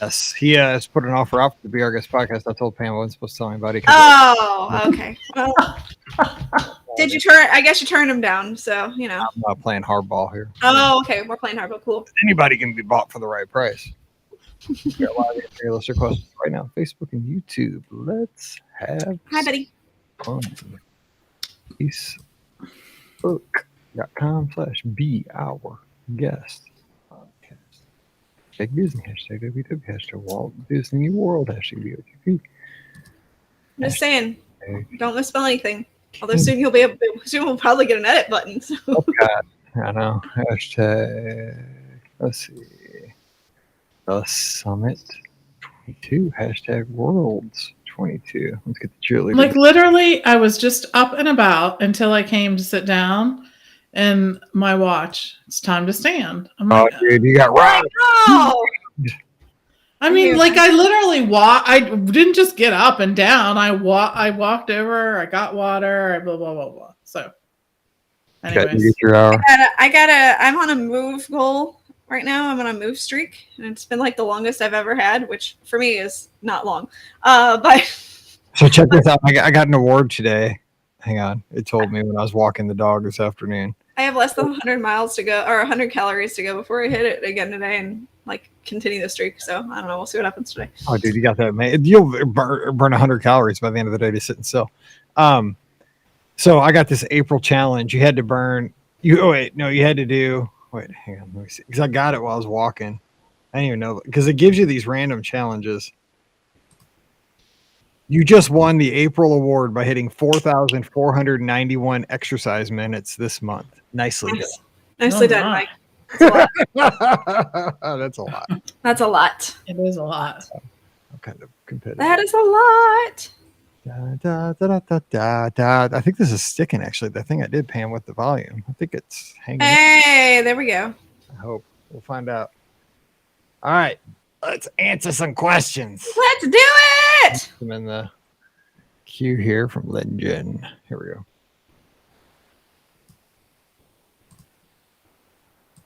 Yes, he has put an offer out for the Be Our Guest podcast. I told Pam I wasn't supposed to tell anybody. Oh, okay. Well, did you turn? I guess you turned him down. So I'm not playing hardball here. Oh, okay. We're playing hardball. Cool. Anybody can be bought for the right price. We've got live answering listener questions right now, Facebook and YouTube. Let's have Hi, buddy. fun. Facebook.com/Be Our Guest Podcast. Hashtag Disney, hashtag WDW, hashtag Walt Disney World, hashtag BOGP. I'm just saying, don't misspell anything. Although soon we'll probably get an edit button. So. Oh God, I know. Hashtag. Let's see. The Summit 22. Hashtag Worlds 22. Let's get the cheerleader. Like literally, I was just up and about until I came to sit down, and my watch. It's time to stand. I'm like, dude, you got right. Oh. I mean, like I literally walked. I didn't just get up and down. I walked over. I got water. Blah blah blah blah. So, anyways, you get your hour. I'm on a move goal right now. I'm on a move streak, and it's been like the longest I've ever had, which for me is not long. But so check this out. I got an award today. Hang on. It told me when I was walking the dog this afternoon. I have less than 100 miles to go, or 100 calories to go before I hit it again today, and like continue the streak. So I don't know. We'll see what happens today. Oh, dude, you got that, man. You'll burn 100 calories by the end of the day just sitting still. So I got this April challenge. You had to burn. You had to do. Wait, hang on. Let me see. Because I got it while I was walking. I didn't even know because it gives you these random challenges. You just won the April award by hitting 4,491 exercise minutes this month. Nicely done. Nicely done, Mike. That's a lot. That's a lot. it is a lot. I'm kind of competitive. That is a lot. I think this is sticking, actually. The thing I did, Pam, with the volume. I think it's hanging. Hey, there we go. I hope. We'll find out. All right. Let's answer some questions. Let's do it. I'm in the queue here from Legend. Here we go.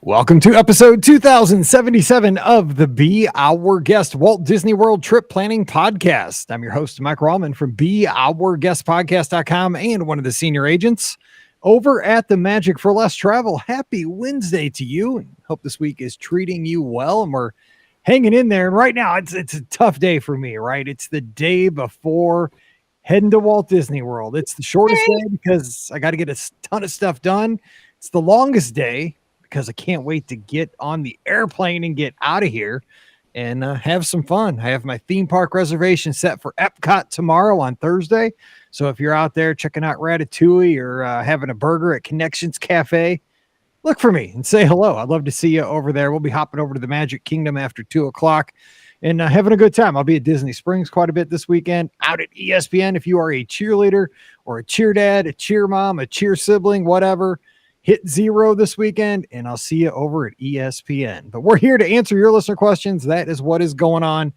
Welcome to episode 2077 of the Be Our Guest Walt Disney World Trip Planning Podcast. I'm your host, Mike Rallman from BeOurGuestPodcast.com and one of the senior agents over at the Magic for Less Travel. Happy Wednesday to you, and hope this week is treating you well, and we're hanging in there. And right now, it's a tough day for me, right? It's the day before heading to Walt Disney World. It's the shortest day because I got to get a ton of stuff done. It's the longest day because I can't wait to get on the airplane and get out of here and have some fun. I have my theme park reservation set for Epcot tomorrow on Thursday. So if you're out there checking out Ratatouille or having a burger at Connections Cafe, look for me and say hello. I'd love to see you over there. We'll be hopping over to the Magic Kingdom after 2:00 and having a good time. I'll be at Disney Springs quite a bit this weekend, out at ESPN. If you are a cheerleader or a cheer dad, a cheer mom, a cheer sibling, whatever, hit 0 this weekend, and I'll see you over at ESPN. But we're here to answer your listener questions. That is what is going on.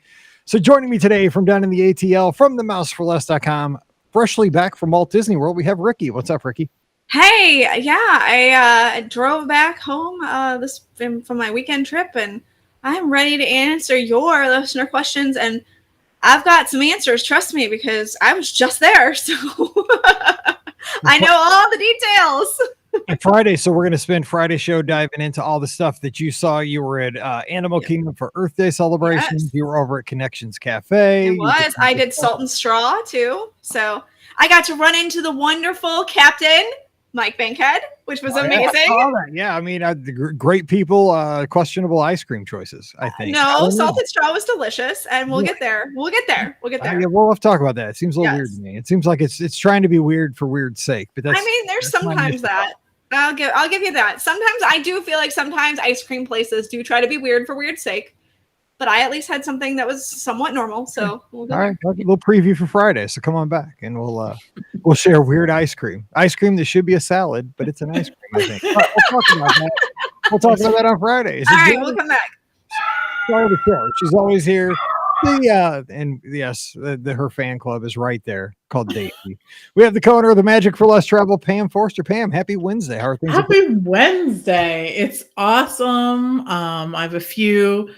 So joining me today from down in the ATL, from themouseforless.com, freshly back from Walt Disney World, we have Ricky. What's up, Ricky? Hey, yeah, I drove back home from my weekend trip, and I'm ready to answer your listener questions, and I've got some answers, trust me, because I was just there, so I know all the details. And Friday, so we're going to spend Friday show diving into all the stuff that you saw. You were at Animal Kingdom for Earth Day celebrations. Yes. You were over at Connections Cafe. It was. I did Salt and Straw, too. So I got to run into the wonderful Captain Mike Bankhead, which was amazing. Yeah, I mean, great people, questionable ice cream choices, I think. No, Salt and Straw was delicious, and we'll get there. We'll get there. Yeah, we'll have to talk about that. It seems a little weird to me. It seems like it's trying to be weird for weird's sake. But that's, I mean, there's sometimes that. I'll give you that. Sometimes I do feel like sometimes ice cream places do try to be weird for weird's sake. But I at least had something that was somewhat normal. So all right, a little preview for Friday. So come on back and we'll share weird ice cream. Ice cream that should be a salad, but it's an ice cream, I think. Right, we'll talk about that. We'll talk about that on Friday. All right, we'll come back. Start of the show. She's always here. And yes, her fan club is right there, called Daisy. We have the co-owner of the Magic for Less Travel, Pam Forster. Pam, happy Wednesday. How are things? Happy Wednesday. It's awesome. I have a few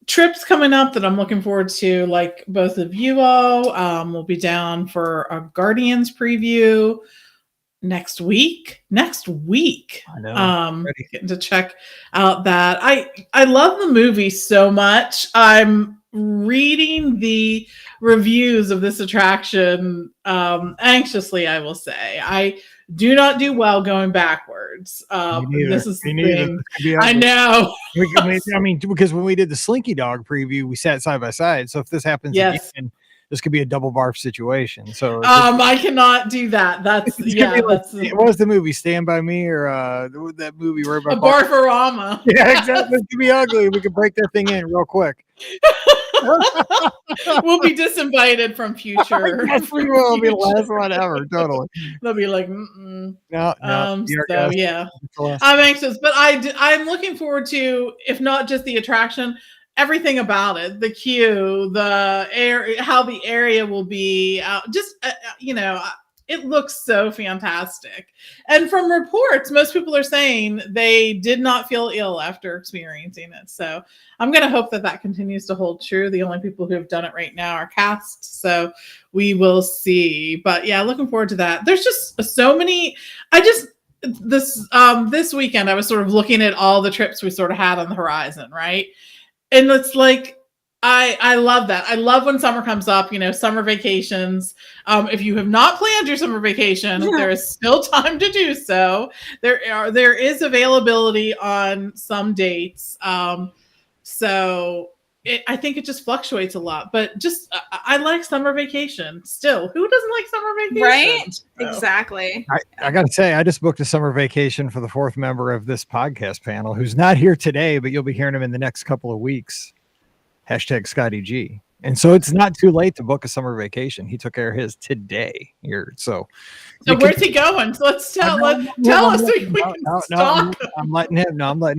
trips coming up that I'm looking forward to, like both of you all. We'll be down for a Guardians preview next week. I know. Getting to check out that. I love the movie so much. I'm reading the reviews of this attraction anxiously, I will say. I do not do well going backwards. This is the thing. I know. I mean, because when we did the Slinky Dog preview, we sat side by side. So if this happens again, this could be a double barf situation. So I cannot do that. That's what was the movie? Stand by Me, or that movie where a Barfarama? Yeah, exactly. It could be ugly. We could break that thing in real quick. We'll be disinvited from future. Yes, we will be the last one ever. Totally. They'll be like, no. So yeah, I'm anxious, but I'm looking forward to, if not just the attraction, everything about it, the queue, the air, how the area will be it looks so fantastic. And from reports, most people are saying they did not feel ill after experiencing it. So I'm going to hope that continues to hold true. The only people who have done it right now are cast. So we will see. But yeah, looking forward to that. There's just so many. This weekend, I was sort of looking at all the trips we sort of had on the horizon, right? And it's like, I love that. I love when summer comes up, summer vacations. If you have not planned your summer vacation, there is still time to do so. There is availability on some dates. So I think it just fluctuates a lot, but I like summer vacation still. Who doesn't like summer vacation? Right? So. Exactly. I got to say, I just booked a summer vacation for the fourth member of this podcast panel, who's not here today, but you'll be hearing him in the next couple of weeks. # Scotty G. And so it's not too late to book a summer vacation. He took care of his today here. So where's he going? So let's tell us. I'm letting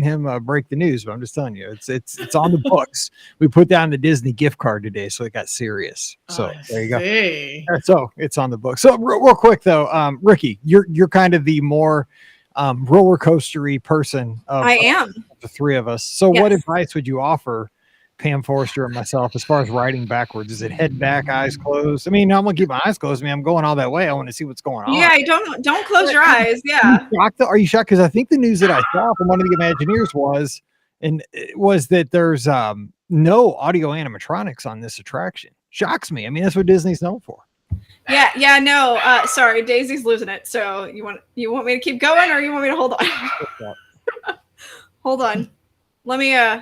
him break the news, but I'm just telling you, it's on the books. We put down the Disney gift card today, so it got serious. So there you go. So it's on the book. So real quick though, Ricky, you're kind of the more roller coastery person of the three of us. So what advice would you offer Pam Forrester and myself as far as riding backwards? Is it head back, eyes closed? I mean, I'm gonna keep my eyes closed. I mean, I'm going all that way. I want to see what's going on. Yeah, don't close your eyes. Yeah. Are you shocked? Because I think the news that I saw from one of the Imagineers was that there's no audio animatronics on this attraction. Shocks me. I mean, that's what Disney's known for. Yeah, no. Sorry, Daisy's losing it. So you want me to keep going, or you want me to hold on? Hold on. Let me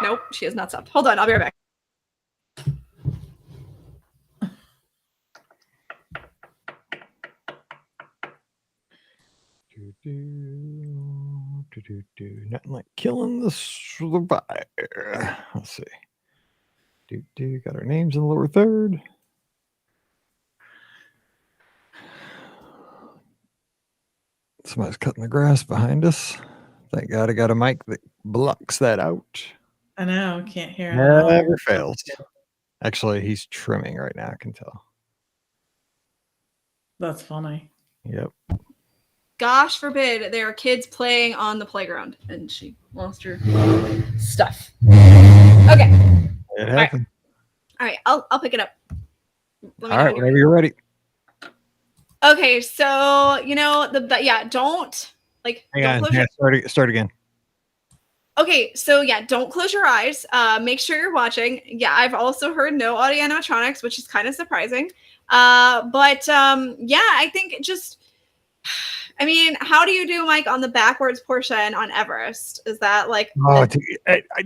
nope, she has not stopped. Hold on, I'll be right back. Nothing like killing the survivor. Let's see. Got our names in the lower third. Somebody's cutting the grass behind us. Thank God I got a mic that blocks that out. I know, can't hear. Never fails. Actually, he's trimming right now. I can tell. That's funny. Yep. Gosh forbid there are kids playing on the playground, and she lost her stuff. Okay. It happened. All right, I'll pick it up. All right, whenever you're ready. Okay, so don't. Hang on. Start again. Okay, so don't close your eyes. Make sure you're watching. Yeah, I've also heard no audio animatronics, which is kind of surprising. I think how do you do, Mike, on the backwards portion on Everest? Is that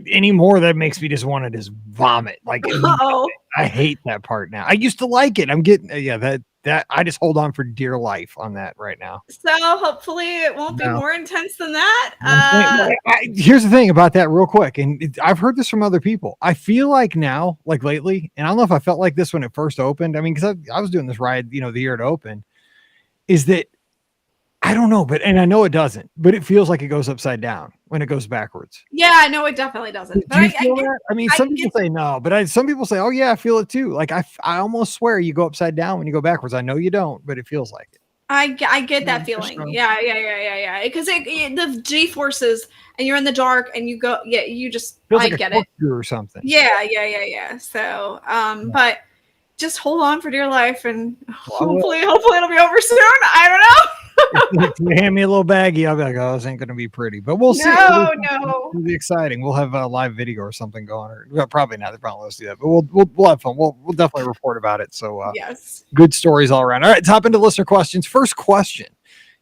anymore? That makes me just want to just vomit. I hate that part now. I used to like it. I'm getting that I just hold on for dear life on that right now. So hopefully it won't be more intense than that. Here's the thing about that real quick. And I've heard this from other people. I feel like now, like lately, and I don't know if I felt like this when it first opened. I mean, because I was doing this ride, the year it opened, is that I don't know, and I know it doesn't, but it feels like it goes upside down when it goes backwards. Yeah, no, it definitely doesn't. But do you feel that? I mean, some people say no, but some people say, oh yeah, I feel it too. Like I almost swear you go upside down when you go backwards. I know you don't, but it feels like it. I get that Yeah, feeling. sure. Yeah. Because the G forces, and you're in the dark, and you go. Yeah, you just. Feels I like a get it. corkscrew or something. Yeah. So, but just hold on for dear life, and Well, hopefully it'll be over soon. I don't know. if you hand me a little baggie, I'll be like, oh, this ain't going to be pretty, but we'll see. No. It'll be exciting. We'll have a live video or something going. Or well, probably not. They probably let us do that, but we'll have fun. We'll definitely report about it. So Yes. good stories all around. All right, top into listener questions. First question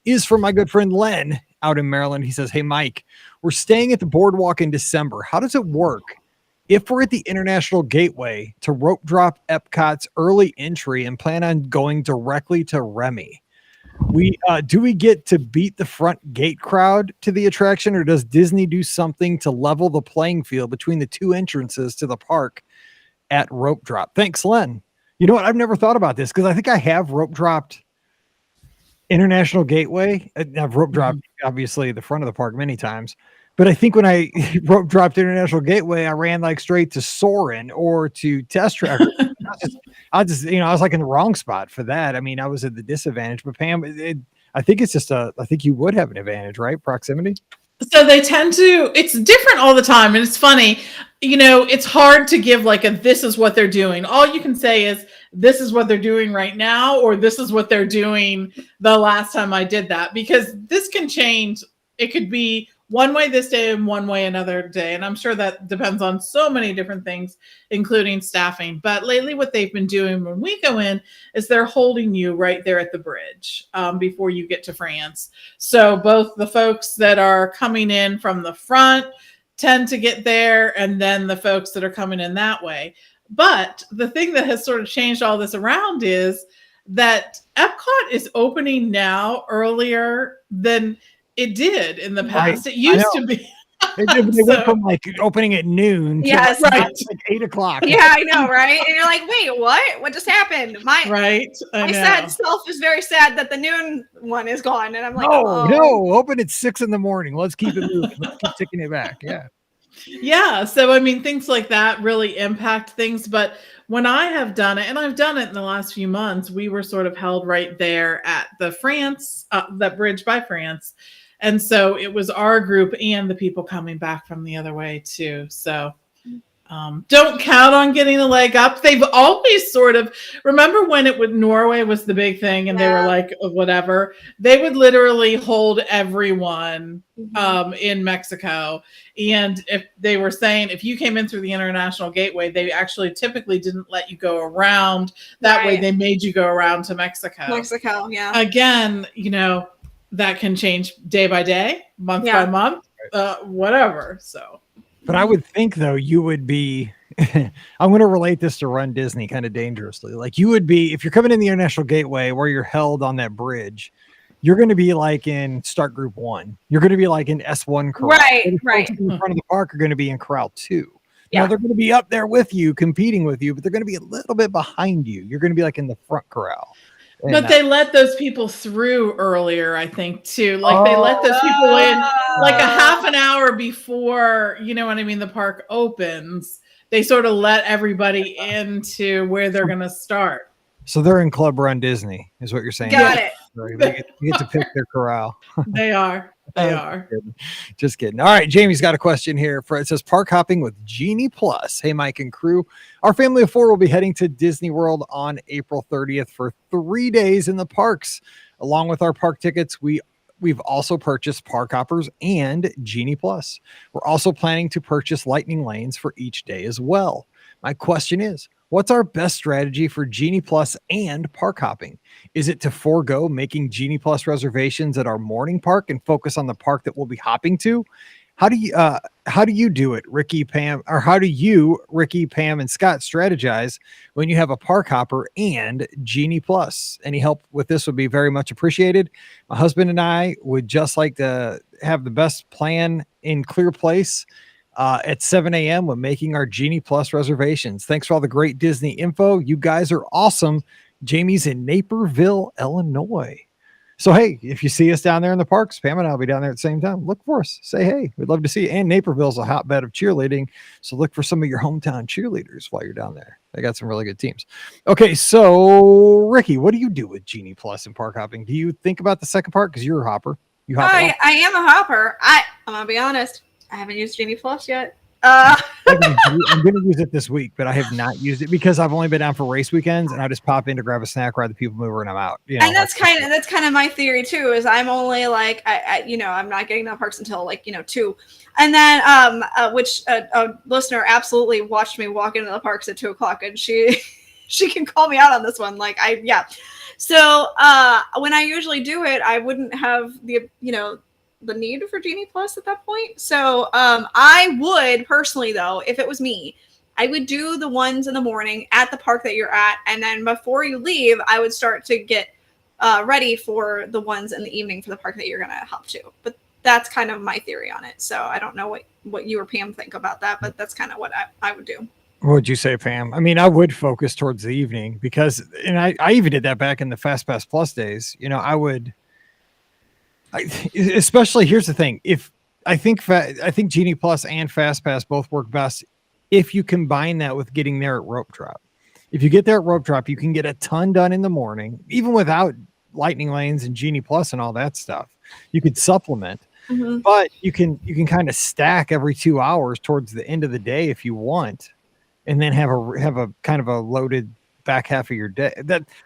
is from my good friend Len out in Maryland. He says, "Hey Mike, we're staying at the boardwalk in December. How does it work if we're at the International Gateway to rope drop Epcot's early entry and plan on going directly to Remy? Do we get to beat the front gate crowd to the attraction, or does Disney do something to level the playing field between the two entrances to the park at rope drop?" Thanks, Len. You know what? I've never thought about this because I think I have rope dropped International Gateway. I've rope dropped obviously the front of the park many times, but I think when I rope dropped International Gateway, I ran like straight to Soarin' or to Test Track. I was like in the wrong spot for that. I mean, I was at the disadvantage, but Pam, I think it's just I think you would have an advantage, right? Proximity. So they tend to, it's different all the time. And it's funny, it's hard to give like this is what they're doing. All you can say is, this is what they're doing right now, or this is what they're doing the last time I did that, because this can change. It could be one way this day and one way another day. And I'm sure that depends on so many different things, including staffing. But lately what they've been doing when we go in is they're holding you right there at the bridge before you get to France. So both the folks that are coming in from the front tend to get there, and then the folks that are coming in that way. But the thing that has sort of changed all this around is that Epcot is opening now earlier than it did in the past. It used to be. They went from like opening at noon to like 8 o'clock. Yeah, I know, right? And you're like, wait, what? What just happened? My sad self is very sad that the noon one is gone. And I'm like, no, open at 6 in the morning. Let's keep it moving. Let's keep ticking it back. Yeah. Yeah. So, I mean, things like that really impact things. But when I have done it, and I've done it in the last few months, we were sort of held right there at the France, that bridge by France. And so it was our group and the people coming back from the other way too. So don't count on getting a leg up. They've always sort of, remember when Norway was the big thing and they were like, whatever, they would literally hold everyone in Mexico. And if they were saying, if you came in through the International Gateway, they actually typically didn't let you go around. That way they made you go around to Mexico. Yeah. Again, that can change day by day, month by month, whatever. So, but I would think though, you would be, I'm going to relate this to Run Disney kind of dangerously. Like you would be, if you're coming in the International Gateway where you're held on that bridge, you're going to be like in Start Group 1. You're going to be like in S1 corral. Right. In the front of the park are going to be in Corral 2. Now they're going to be up there with you, competing with you, but they're going to be a little bit behind you. You're going to be like in the front corral. But they let those people through earlier, I think, too. Like they let those people in like a half an hour before, the park opens. They sort of let everybody into where they're going to start. So they're in Club Run Disney, is what you're saying. Got it. They get to pick their corral. They are. They are. Just kidding. All right. Jamie's got a question here. It says park hopping with Genie Plus. Hey, Mike and crew. Our family of 4 will be heading to Disney World on April 30th for 3 days in the parks. Along with our park tickets, we've also purchased park hoppers and Genie Plus. We're also planning to purchase lightning lanes for each day as well. My question is, what's our best strategy for Genie Plus and park hopping? Is it to forego making Genie Plus reservations at our morning park and focus on the park that we'll be hopping to? How do you do it, Ricky, Pam, or how do you, Ricky, Pam, and Scott strategize when you have a park hopper and Genie Plus? Any help with this would be very much appreciated. My husband and I would just like to have the best plan in clear place at 7 a.m. when making our Genie Plus reservations. Thanks for all the great Disney info. You guys are awesome. Jamie's in Naperville, Illinois. So, hey, if you see us down there in the parks, Pam and I'll be down there at the same time. Look for us. Say, hey, we'd love to see you. And Naperville's a hotbed of cheerleading. So look for some of your hometown cheerleaders while you're down there. They got some really good teams. Okay, so Ricky, what do you do with Genie Plus and park hopping? Do you think about the second part? Because you're a hopper. You hop I am a hopper. I'm going to be honest. I haven't used Genie Plus yet. I'm going to use it this week, but I have not used it because I've only been down for race weekends, and I just pop in to grab a snack, ride the people mover, and I'm out. You know, and that's kind of my theory too. Is I'm only like I'm not getting to the parks until 2, and then which a listener absolutely watched me walk into the parks at 2:00, and she can call me out on this one. So when I usually do it, I wouldn't have the need for Genie Plus at that point. So I would personally, though, if it was me, I would do the ones in the morning at the park that you're at. And then before you leave, I would start to get ready for the ones in the evening for the park that you're going to hop to. But that's kind of my theory on it. So I don't know what you or Pam think about that, but that's kind of what I would do. What would you say, Pam? I mean, I would focus towards the evening because, and I even did that back in the Fast Pass Plus days. Especially here's the thing. I think Genie Plus and Fast Pass both work best if you combine that with getting there at rope drop. If you get there at rope drop, you can get a ton done in the morning, even without lightning lanes and Genie Plus and all that stuff. You could supplement, but you can kind of stack every 2 hours towards the end of the day if you want, and then have a kind of a loaded back half of your day.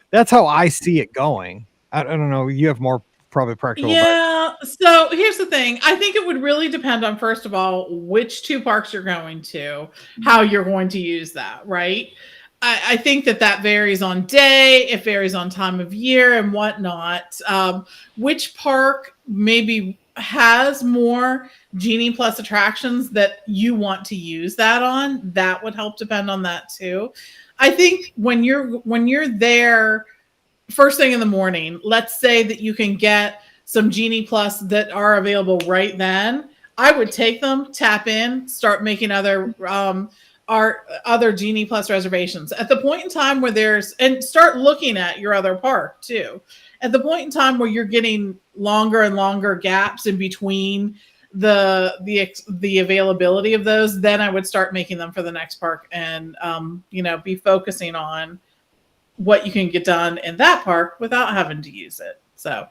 That's how I see it going. I don't know. You have more probably practical. Yeah. So here's the thing. I think it would really depend on, first of all, which 2 parks you're going to, how you're going to use that, right? I think that varies on day, it varies on time of year and whatnot. Which park maybe has more Genie Plus attractions that you want to use that on, that would help depend on that too. I think when you're there first thing in the morning, let's say that you can get some Genie Plus that are available right then. I would take them, tap in, start making other Genie Plus reservations at the point in time where and start looking at your other park too. At the point in time where you're getting longer and longer gaps in between the availability of those, then I would start making them for the next park and be focusing on what you can get done in that park without having to use it. So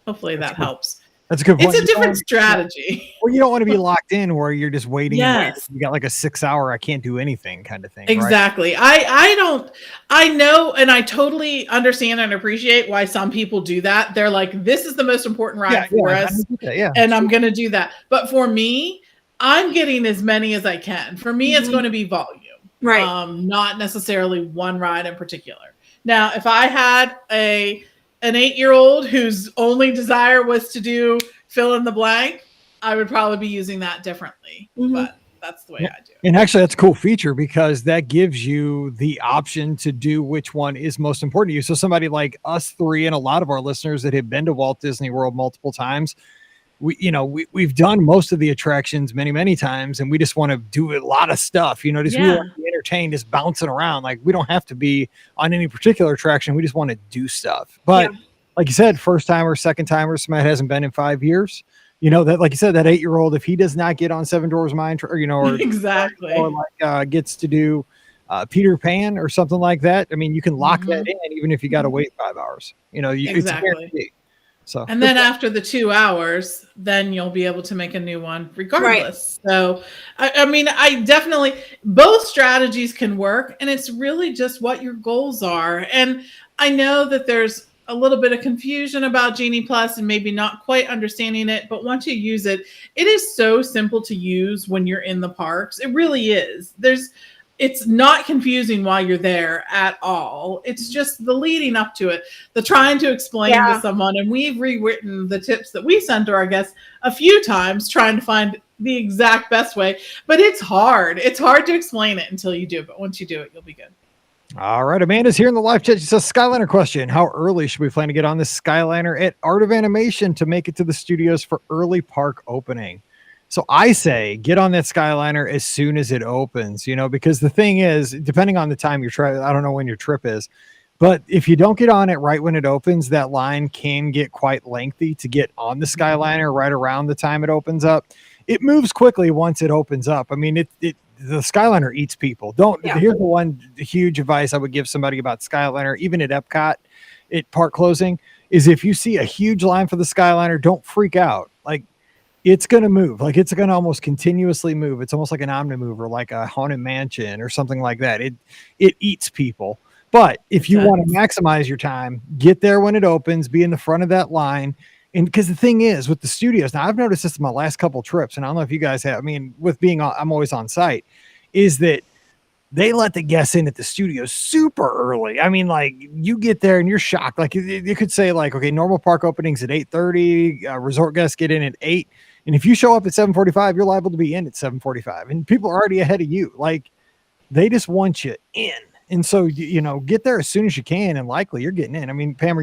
hopefully that helps. That's a good point. It's a different strategy. Well, you don't want to be locked in where you're just waiting. Yes. You got like a 6 hour, I can't do anything kind of thing. Exactly. Right? I know, and I totally understand and appreciate why some people do that. They're like, this is the most important ride for us. And I'm going to do that. But for me, I'm getting as many as I can. For me, it's going to be volume. Right. Not necessarily one ride in particular. Now, if I had an 8-year-old whose only desire was to do fill in the blank, I would probably be using that differently. But that's the way I do it. And actually, that's a cool feature because that gives you the option to do which one is most important to you. So somebody like us three and a lot of our listeners that have been to Walt Disney World multiple times, we've done most of the attractions many times, and we just want to do a lot of stuff. We want to be entertained, just bouncing around. Like, we don't have to be on any particular attraction. We just want to do stuff. But like you said, first timer, second timer, somebody hasn't been in 5 years. That, like you said, that 8-year-old, if he does not get on Seven Dwarfs Mine, or exactly, or like gets to do Peter Pan or something like that. I mean, you can lock that in, even if you got to wait 5 hours. Exactly. So, and then after the 2 hours, then you'll be able to make a new one regardless. Right. So, I mean, I definitely, both strategies can work, and it's really just what your goals are. And I know that there's a little bit of confusion about Genie Plus and maybe not quite understanding it, but once you use it, it is so simple to use when you're in the parks. It really is. It's not confusing while you're there at all. It's just the leading up to it, the trying to explain to someone. And we've rewritten the tips that we send to our guests a few times, trying to find the exact best way. But it's hard. It's hard to explain it until you do it. But once you do it, you'll be good. All right. Amanda's here in the live chat. She says, Skyliner question. How early should we plan to get on this Skyliner at Art of Animation to make it to the studios for early park opening? So I say get on that Skyliner as soon as it opens, because the thing is, depending on the time you're trying, I don't know when your trip is, But if you don't get on it right when it opens, that line can get quite lengthy to get on the Skyliner right around the time it opens up. It moves quickly once it opens up. I mean, the Skyliner eats people. Here's the one huge advice I would give somebody about Skyliner, even at Epcot, at park closing, is if you see a huge line for the Skyliner, don't freak out. Like, it's going to move. Like, it's going to almost continuously move. It's almost like an Omnimove or like a Haunted Mansion or something like that. It eats people. But if you want to maximize your time, get there when it opens, be in the front of that line. And because the thing is with the studios, now I've noticed this in my last couple trips, and I don't know if you guys have, I mean, with being I'm always on site, is that they let the guests in at the studio super early. I mean, like, you get there and you're shocked. Like, you could say, like, okay, normal park openings at 8:30, resort guests get in at 8. And if you show up at 7:45, you're liable to be in at 7:45. And people are already ahead of you. Like, they just want you in. And so, get there as soon as you can, and likely you're getting in. I mean, Pam,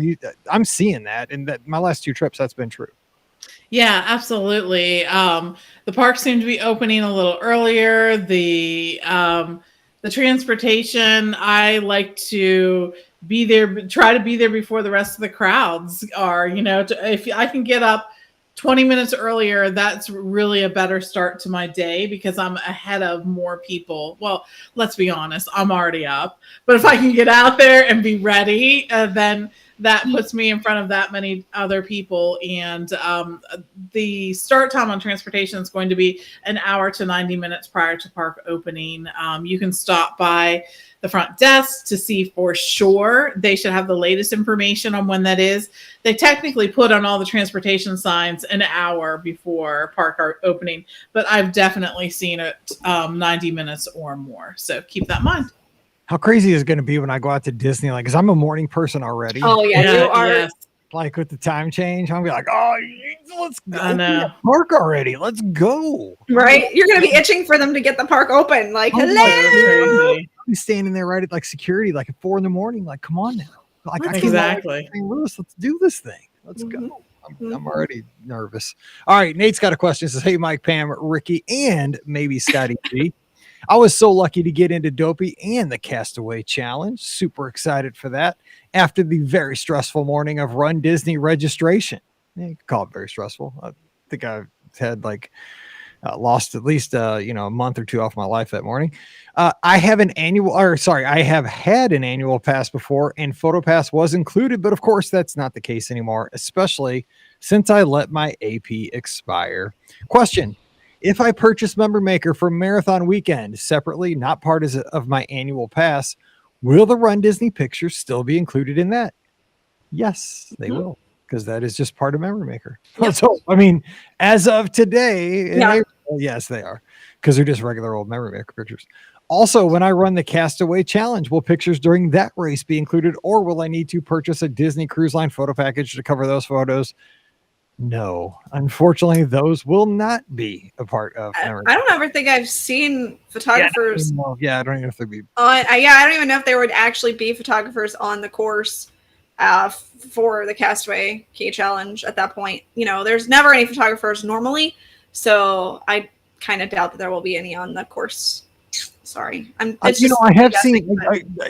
I'm seeing that, and that my last 2 trips, that's been true. Yeah, absolutely. The parks seem to be opening a little earlier. The transportation, I like to be there, try to be there before the rest of the crowds are. If I can get up 20 minutes earlier, that's really a better start to my day because I'm ahead of more people. Well, let's be honest, I'm already up. But if I can get out there and be ready, then that puts me in front of that many other people. And the start time on transportation is going to be an hour to 90 minutes prior to park opening. You can stop by the front desk to see for sure. They should have the latest information on when that is. They technically put on all the transportation signs an hour before park opening, but I've definitely seen it 90 minutes or more. So keep that in mind. How crazy is it going to be when I go out to Disney? Like, because I'm a morning person already. Oh, yeah, you are. Yes. Like, with the time change, I'm going to be like, oh, let's go. I know. Park already. Let's go. Right? You're going to be itching for them to get the park open. Like, hello. I'm standing there right at like security, like at 4 a.m. Like, come on now. Like, Exactly. Let's do this thing. Let's go. I'm already nervous. All right. Nate's got a question. It says, hey, Mike, Pam, Ricky, and maybe Scotty G. I was so lucky to get into Dopey and the Castaway Challenge. Super excited for that. After the very stressful morning of Run Disney registration. Yeah, you could call it very stressful. I think I've had lost at least a month or 2 off my life that morning. I have had an annual pass before, and PhotoPass was included, but of course that's not the case anymore, especially since I let my AP expire. Question: if I purchase Member Maker for Marathon Weekend separately, not part of my annual pass, will the Run Disney pictures still be included in that? Yes, they will, because that is just part of Member Maker. Yep. So, I mean, as of today, yes, they are, because they're just regular old Member Maker pictures. Also, when I run the Castaway Challenge, will pictures during that race be included, or will I need to purchase a Disney Cruise Line photo package to cover those photos? No, unfortunately, those will not be a part of. I don't ever think I've seen photographers. I don't even know if they'd be. I don't even know if there would actually be photographers on the course for the Castaway Key Challenge at that point. There's never any photographers normally, so I kind of doubt that there will be any on the course. Sorry, I have seen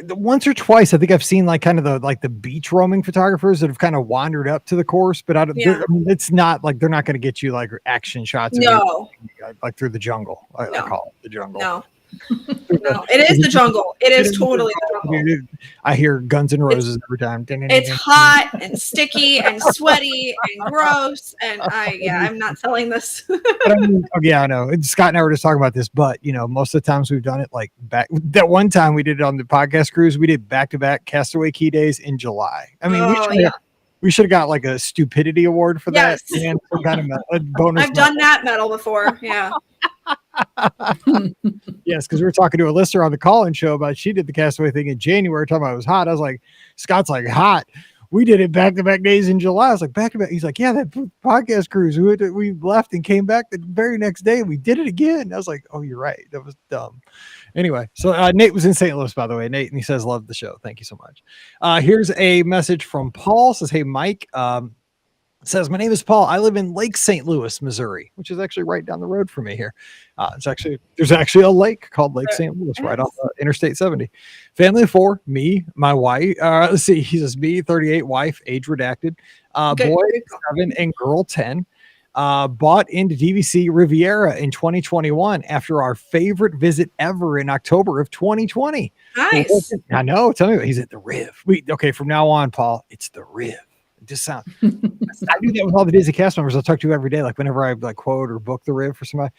once or twice. I think I've seen like kind of the beach roaming photographers that have kind of wandered up to the course, but it's not like they're not going to get you like action shots. No, like through the jungle. I call it the jungle. No. No, it is the jungle. It is totally the jungle. I hear Guns N' Roses every time. It's hot and sticky and sweaty and gross. And I'm not selling this. But I know. Scott and I were just talking about this, but most of the times we've done it like back. That one time we did it on the podcast cruise, we did back-to-back Castaway Key Days in July. I mean, we should have got like a stupidity award for that. Yes. And some kind of a bonus. I've done that medal before. Yeah. Yes, because we were talking to a listener on the call-in show about she did the Castaway thing in January, talking about it was hot. I was like, Scott's like, hot. We did it back-to-back days in July. I was like, back-to-back. He's like, yeah, that podcast cruise. We left and came back the very next day. And we did it again. I was like, oh, you're right. That was dumb. Anyway, so Nate was in St. Louis, by the way. Nate, and he says, love the show. Thank you so much. Here's a message from Paul. Says, hey, Mike, says, my name is Paul. I live in Lake St. Louis, Missouri, which is actually right down the road from me here. There's actually a lake called Lake St. Louis right off Interstate 70. Family of 4, me, my wife. Let's see. He says me, 38, wife, age redacted, boy 7 and girl 10. Bought into DVC Riviera in 2021 after our favorite visit ever in October of 2020. Nice. I know. Tell me, he's at the Riv. Okay, from now on, Paul, it's the Riv. It just sounds. I do that with all the Disney cast members I talk to every day. Like whenever I like quote or book the Riv for somebody,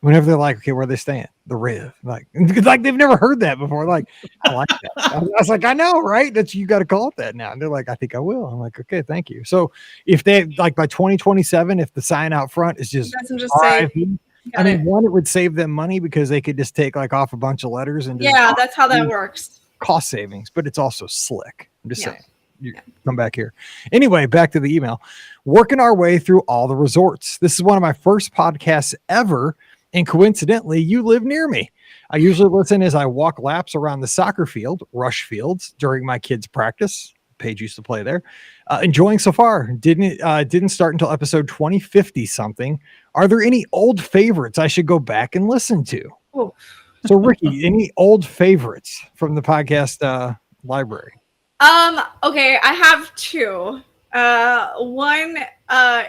whenever they're like, okay, where are they staying? The Riv. Like they've never heard that before. Like, I like that. I was like, I know, right? That's you got to call it that now. And they're like, I think I will. I'm like, okay, thank you. So if they like by 2027, if the sign out front is just, I mean, one, it would save them money because they could just take like off a bunch of letters and that's how that works. Cost savings, but it's also slick. I'm just saying. Come back here. Anyway, back to the email. Working our way through all the resorts. This is one of my first podcasts ever. And coincidentally, you live near me. I usually listen as I walk laps around the soccer field, Rush Fields, during my kids' practice. Paige used to play there. Enjoying so far. Didn't start until episode 2050 something. Are there any old favorites I should go back and listen to? Oh. So, Ricky, any old favorites from the podcast library? Okay, I have 2. One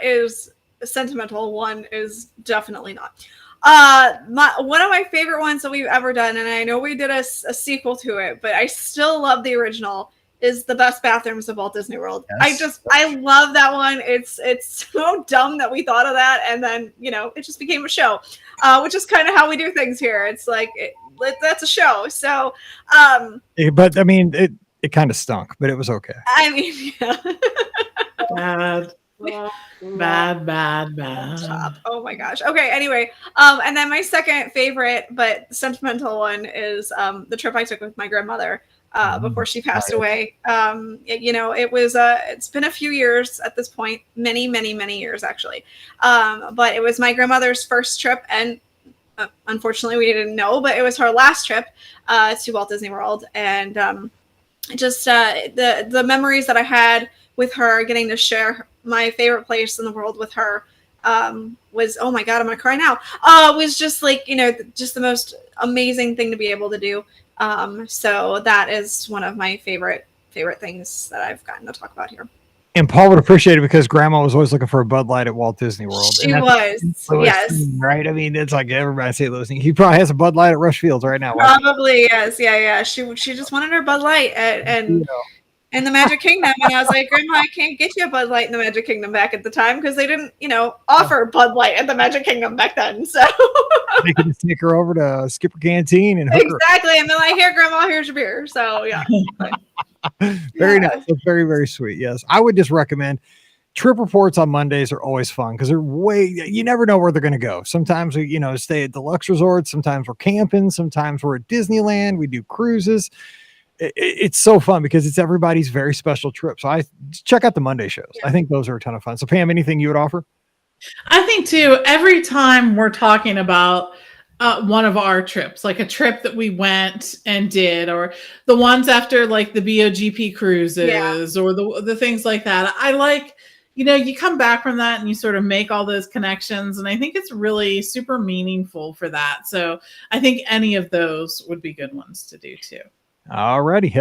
is sentimental, one is definitely not. One of my favorite ones that we've ever done, and I know we did a sequel to it, but I still love the original, is the best bathrooms of Walt Disney World. Yes. I love that one. It's so dumb that we thought of that, and then it just became a show, which is kind of how we do things here. It's like that's a show. So, but I mean it kind of stunk, but it was okay. I mean, Bad. Oh my gosh. Okay. Anyway, and then my second favorite but sentimental one is the trip I took with my grandmother before she passed away. It's been a few years at this point, many years actually. But it was my grandmother's first trip, and unfortunately we didn't know, but it was her last trip to Walt Disney World, and the memories that I had with her, getting to share my favorite place in the world with her, was, oh my God, I'm gonna cry now. Was just like, just the most amazing thing to be able to do. So that is one of my favorite things that I've gotten to talk about here. And Paul would appreciate it because Grandma was always looking for a Bud Light at Walt Disney World. She was, yes. Right? I mean, it's like everybody St. Louis. He probably has a Bud Light at Rush Fields right now. Probably, yes. Yeah. She just wanted her Bud Light and in the Magic Kingdom. And I was like, Grandma, I can't get you a Bud Light in the Magic Kingdom back at the time because they didn't, offer Bud Light at the Magic Kingdom back then. So they could just take her over to Skipper Canteen and exactly. And then like, here, Grandma, here's your beer. So yeah. Very nice. That's very, very sweet. Yes. I would just recommend trip reports on Mondays are always fun because you never know where they're going to go. Sometimes we, stay at deluxe resorts. Sometimes we're camping. Sometimes we're at Disneyland. We do cruises. It's so fun because it's everybody's very special trip. So I check out the Monday shows. I think those are a ton of fun. So Pam, anything you would offer? I think too, every time we're talking about one of our trips, like a trip that we went and did, or the ones after like the BOGP cruises or the things like that. I like, you come back from that and you sort of make all those connections. And I think it's really super meaningful for that. So I think any of those would be good ones to do too. Alrighty.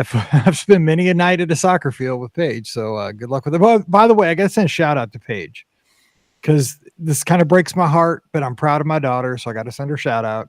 I've spent many a night at a soccer field with Paige. So good luck with it. By the way, I got to send a shout out to Paige, because this kind of breaks my heart, but I'm proud of my daughter, so I got to send her a shout out.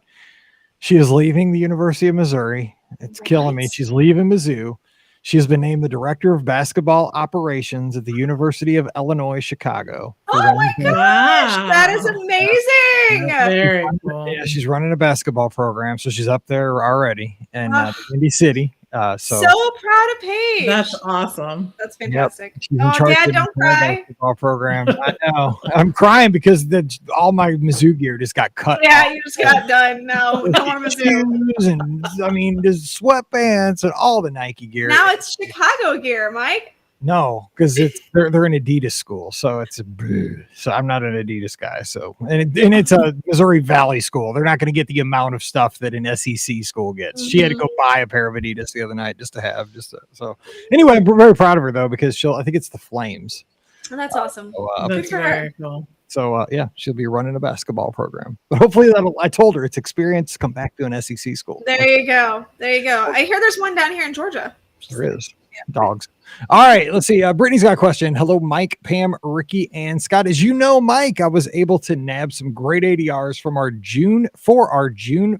She is leaving the University of Missouri. It's killing me. She's leaving Mizzou. She has been named the director of basketball operations at the University of Illinois, Chicago. Oh my gosh, that is amazing. Very cool. Yeah, she's running a basketball program, so she's up there already in Indy City. So proud of Paige. That's awesome. That's fantastic. Yep. Oh, Dad, don't cry. Basketball programs. I know. I'm crying because all my Mizzou gear just got cut. Yeah, off. You just got done. No more Mizzou. And I mean, there's sweatpants and all the Nike gear. Now it's Chicago gear, Mike. No, because they're an Adidas school, so so I'm not an Adidas guy. So and it's a Missouri Valley school. They're not going to get the amount of stuff that an SEC school gets. She had to go buy a pair of Adidas the other night just to have. So anyway, I'm very proud of her though because I think it's the Flames. That's awesome. That's for her. very cool. So yeah, she'll be running a basketball program. But hopefully I told her it's experience. Come back to an SEC school. There you go. I hear there's one down here in Georgia. There is. Dogs. All right, let's see. Brittany's got a question. Hello, Mike, Pam, Ricky, and Scott. As you know, Mike, I was able to nab some great ADRs from our June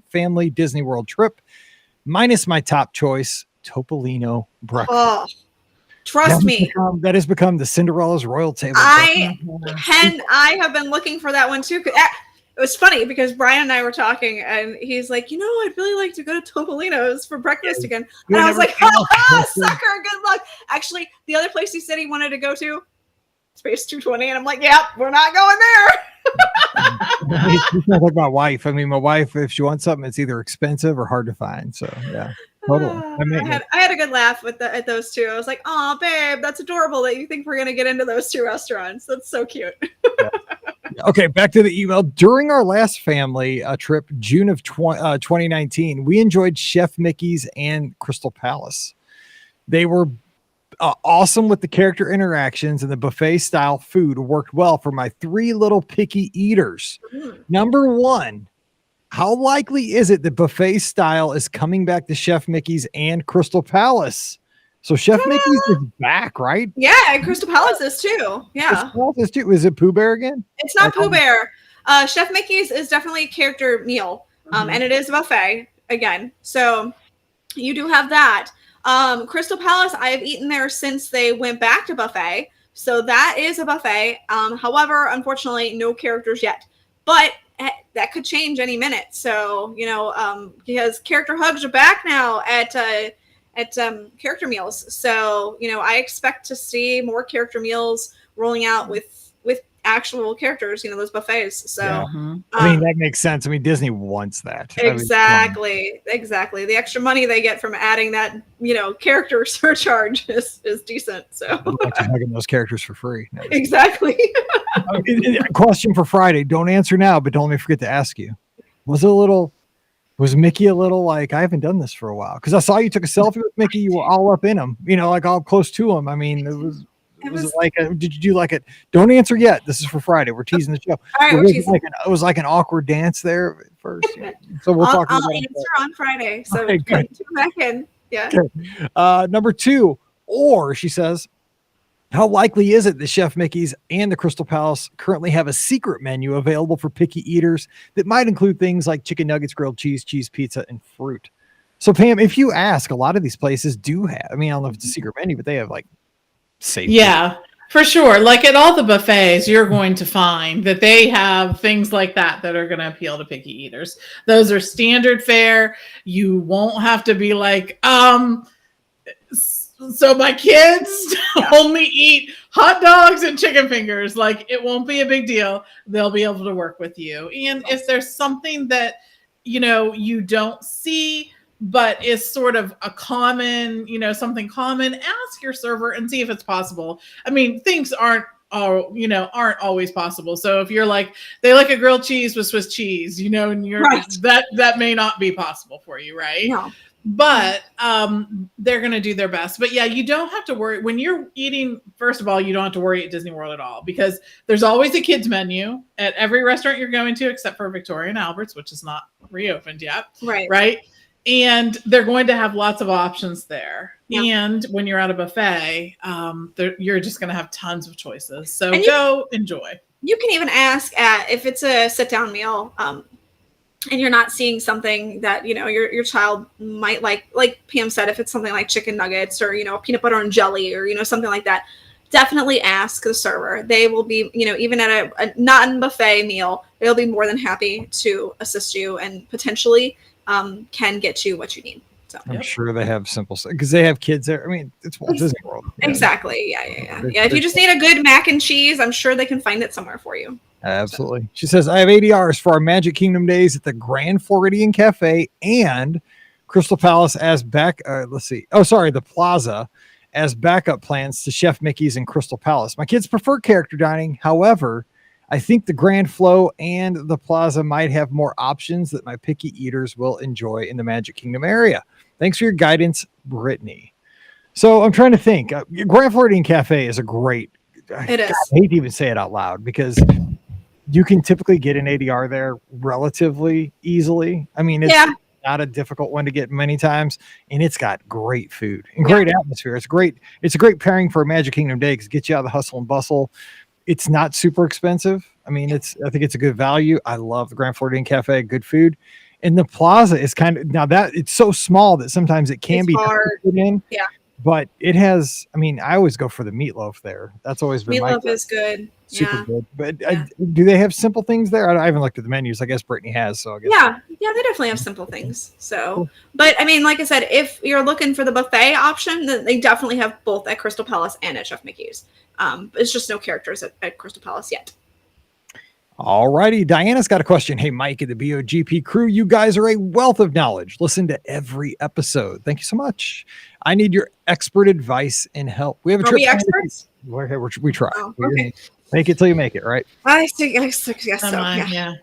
family Disney World trip, minus my top choice, Topolino breakfast. Oh, trust me. That has become the Cinderella's royal table. I have been looking for that one too. It was funny because Brian and I were talking, and he's like, I'd really like to go to Topolino's for breakfast again. And I was like, sucker, good luck. Actually, the other place he said he wanted to go to, Space 220, and I'm like, yep, we're not going there. It's not like my wife. I mean, my wife, if she wants something, it's either expensive or hard to find. So yeah, totally. I had a good laugh at those two. I was like, oh, babe, that's adorable that you think we're gonna get into those two restaurants. That's so cute. Yeah. Okay, back to the email. During our last family trip, June of 2019, we enjoyed Chef Mickey's and Crystal Palace. They were awesome with the character interactions, and the buffet style food worked well for my three little picky eaters. Number one, how likely is it that buffet style is coming back to Chef Mickey's and Crystal Palace? So Chef Mickey's is back, right? Yeah, and Crystal Palace is too. Yeah. Crystal Palace is too. Is it Pooh Bear again? It's not Pooh Bear. Chef Mickey's is definitely a character meal. And it is a buffet again. So you do have that. Crystal Palace, I have eaten there since they went back to buffet. So that is a buffet. However, unfortunately, no characters yet. But that could change any minute. So, because character hugs are back now at character meals. So, I expect to see more character meals rolling out with actual characters, those buffets. So, yeah. I mean, that makes sense. I mean, Disney wants that. Exactly. The extra money they get from adding that, character surcharge is decent. So, like hugging those characters for free. Exactly. Question for Friday. Don't answer now, but don't let me forget to ask you. Was Mickey a little like, I haven't done this for a while? Because I saw you took a selfie with Mickey. You were all up in him, like all close to him. I mean, it was like, did you do like it? Don't answer yet. This is for Friday. We're teasing the show. All right, it was like an awkward dance there at first. So we'll talk about I'll answer on Friday. So okay, tune back in. Yeah. Okay. Number two, or she says, how likely is it that Chef Mickey's and the Crystal Palace currently have a secret menu available for picky eaters that might include things like chicken nuggets, grilled cheese pizza, and fruit? So Pam, if you ask, a lot of these places do have, I mean, I don't know if it's a secret menu, but they have like safety. Yeah, for sure. Like at all the buffets, you're going to find that they have things like that are going to appeal to picky eaters. Those are standard fare. You won't have to be like, so my kids only eat hot dogs and chicken fingers. Like, it won't be a big deal. They'll be able to work with you. And if there's something that, you don't see, but is sort of a common, something common, ask your server and see if it's possible. I mean, things aren't always possible. So if you're like, they like a grilled cheese with Swiss cheese, and you're right. that may not be possible for you, right? No. But they're going to do their best. But yeah, you don't have to worry when you're eating. First of all, you don't have to worry at Disney World at all, because there's always a kids menu at every restaurant you're going to, except for Victoria and Albert's, which is not reopened yet. Right. And they're going to have lots of options there. Yeah. And when you're at a buffet, you're just going to have tons of choices. So go enjoy. You can even ask if it's a sit down meal. And you're not seeing something that, your child might like Pam said, if it's something like chicken nuggets or, peanut butter and jelly or, something like that, definitely ask the server. They will be, even at a non-buffet meal, they'll be more than happy to assist you and potentially can get you what you need. So I'm sure they have simple, because they have kids there. I mean, it's Walt Disney World. Exactly. Yeah. If you just need a good mac and cheese, I'm sure they can find it somewhere for you. Absolutely. So. She says, I have ADRs for our Magic Kingdom days at the Grand Floridian Cafe and Crystal Palace as the Plaza as backup plans to Chef Mickey's and Crystal Palace. My kids prefer character dining. However, I think the Grand Flow and the Plaza might have more options that my picky eaters will enjoy in the Magic Kingdom area. Thanks for your guidance, Brittany. So I'm trying to think. Grand Floridian Cafe is a great It is. I hate to even say it out loud because you can typically get an ADR there relatively easily. I mean, it's not a difficult one to get many times, and it's got great food and great atmosphere. It's great. It's a great pairing for a Magic Kingdom day because it gets you out of the hustle and bustle. It's not super expensive. I mean, I think it's a good value. I love the Grand Floridian Cafe, good food. And the plaza is now that it's so small that sometimes it can be hard to get in. Yeah. But it has, I mean, I always go for the meatloaf there. That's always been meatloaf is good. Super good. But do they have simple things there? I haven't looked at the menus. I guess Brittany has. So I guess. Yeah, they definitely have simple things. So, cool. But I mean, like I said, if you're looking for the buffet option, then they definitely have both at Crystal Palace and at Chef Mickey's. It's just no characters at Crystal Palace yet. All righty. Diana's got a question. Hey, Mike and the BOGP crew, you guys are a wealth of knowledge. Listen to every episode. Thank you so much. I need your expert advice and help. We have a trip. Are we experts? We try. Oh, okay. Make it till you make it, right? I guess so. Yeah.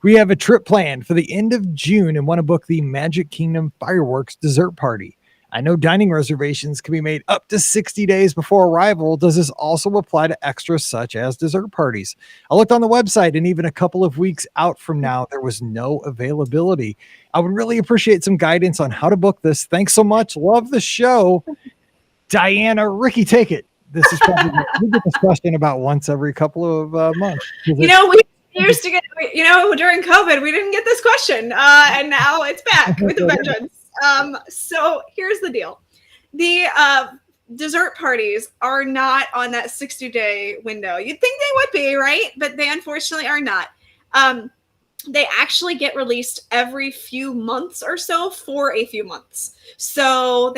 We have a trip planned for the end of June and want to book the Magic Kingdom fireworks dessert party. I know dining reservations can be made up to 60 days before arrival. Does this also apply to extras such as dessert parties? I looked on the website and even a couple of weeks out from now, there was no availability. I would really appreciate some guidance on how to book this. Thanks so much. Love the show. Diana, Ricky, take it. This is probably, we get this question about once every couple of months. We used to get, during COVID, we didn't get this question. And now it's back with a vengeance. So here's the deal. The dessert parties are not on that 60-day window. You'd think they would be, right? But they unfortunately are not. They actually get released every few months or so for a few months. So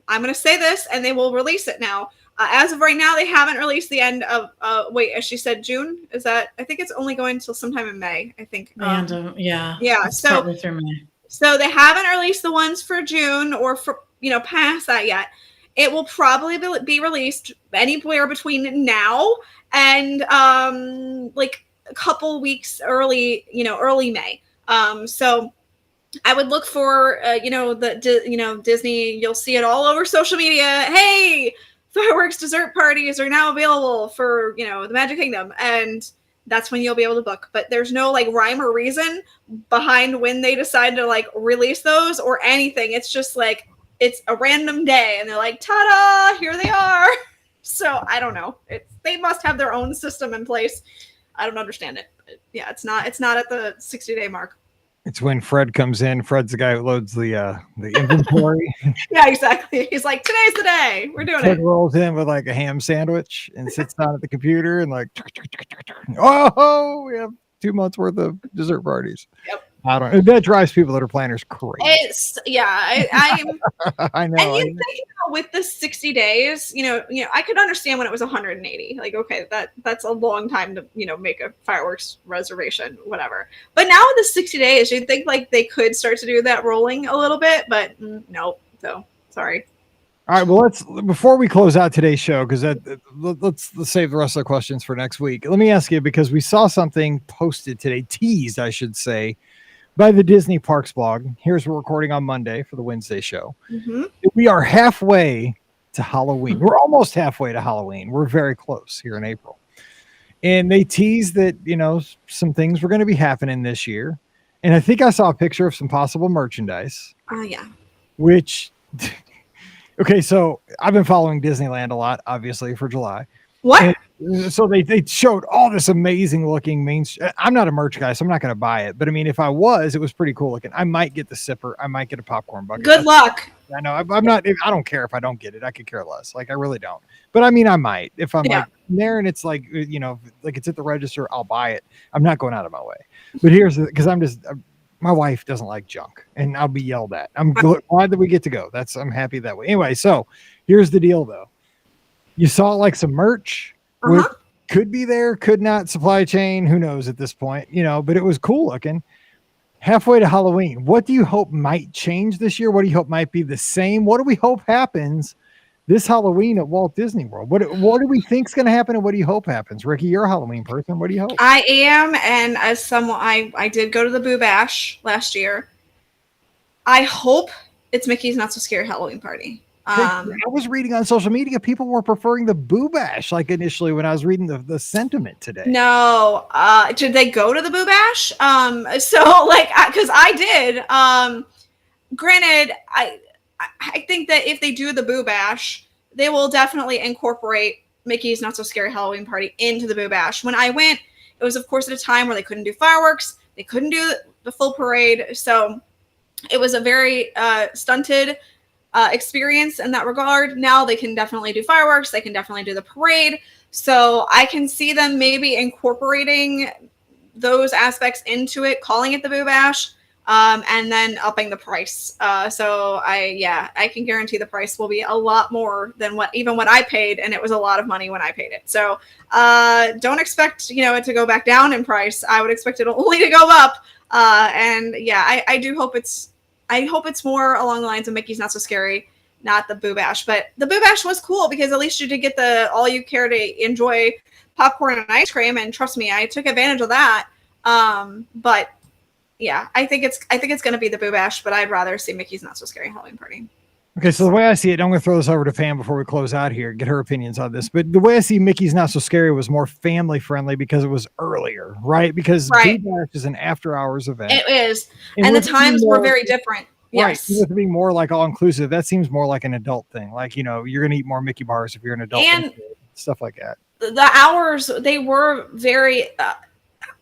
I'm going to say this and they will release it now. As of right now, they haven't released the end of, as she said, June. Is that, I think it's only going until sometime in May, I think. Yeah. So probably through May. So they haven't released the ones for June or for, past that yet. It will probably be released anywhere between now and like a couple weeks early May. So I would look for, Disney, you'll see it all over social media. Hey, fireworks dessert parties are now available for, the Magic Kingdom. And that's when you'll be able to book. But there's no like rhyme or reason behind when they decide to like release those or anything. It's just like, it's a random day and they're like, ta-da, here they are. So I don't know. They must have their own system in place. I don't understand it. But yeah, it's not at the 60-day mark. It's when Fred comes in. Fred's the guy who loads the inventory. Yeah, exactly. He's like, today's the day. We're doing Fred rolls in with like a ham sandwich and sits down at the computer and like, oh, we have 2 months worth of dessert parties. Yep. I don't know. That drives people that are planners crazy. I'm I know. And you think with the 60 days, I could understand when it was 180. Like, okay, that's a long time to, make a fireworks reservation, whatever. But now with the 60 days, you'd think like they could start to do that rolling a little bit, but no. So sorry. All right. Well, before we close out today's show, because let's save the rest of the questions for next week. Let me ask you, because we saw something posted today, teased, I should say, by the Disney Parks blog. We're recording on Monday for the Wednesday show. Mm-hmm. We are halfway to Halloween. We're almost halfway to Halloween. We're very close here in April. And they teased that, some things were going to be happening this year. And I think I saw a picture of some possible merchandise. Yeah. Which, okay, so I've been following Disneyland a lot, obviously, for July. What? So they showed all this amazing looking I'm not a merch guy, so I'm not going to buy it. But I mean, if I was, it was pretty cool looking. I might get the sipper. I might get a popcorn bucket. Good luck. I know. I'm not. I don't care if I don't get it. I could care less. Like I really don't. But I mean, I might if I'm like there and it's like like it's at the register. I'll buy it. I'm not going out of my way. But because my wife doesn't like junk, and I'll be yelled at. I'm glad that we get to go. I'm happy that way. Anyway, so here's the deal, though. You saw like some merch. Which could be there, could not, supply chain, who knows at this point, but it was cool looking. Halfway to Halloween, what do you hope might change this year? What do you hope might be the same? What do we hope happens this Halloween at Walt Disney World? What do we think is going to happen, and what do you hope happens? Ricky, you're a Halloween person. What do you hope? I am, and as someone, I did go to the Boo Bash last year. I hope it's Mickey's Not So Scary Halloween Party. I was reading on social media, people were preferring the Boo Bash, like initially when I was reading the sentiment today. No, did they go to the Boo Bash? So like, because I did. Granted, I think that if they do the Boo Bash, they will definitely incorporate Mickey's Not So Scary Halloween Party into the Boo Bash. When I went, it was of course at a time where they couldn't do fireworks, they couldn't do the full parade, so it was a very stunted experience in that regard. Now they can definitely do fireworks, they can definitely do the parade, so I can see them maybe incorporating those aspects into it, calling it the Boo Bash, and then upping the price. So I can guarantee the price will be a lot more than what I paid, and it was a lot of money when I paid it. So don't expect it to go back down in price. I would expect it only to go up. And yeah, I do hope it's more along the lines of Mickey's Not So Scary, not the Boo Bash. But the Boo Bash was cool because at least you did get the all you care to enjoy popcorn and ice cream, and trust me, I took advantage of that. But yeah, I think it's going to be the Boo Bash, but I'd rather see Mickey's Not So Scary Halloween Party. Okay, so the way I see it, I'm going to throw this over to Pam before we close out here, get her opinions on this. But the way I see Mickey's Not So Scary was more family friendly because it was earlier, right? Because Boo Bash is an after hours event. It is, and the times were very different. Yes, right. With it being more like all inclusive, that seems more like an adult thing. Like you're going to eat more Mickey bars if you're an adult, and stuff like that. The hours, they were very.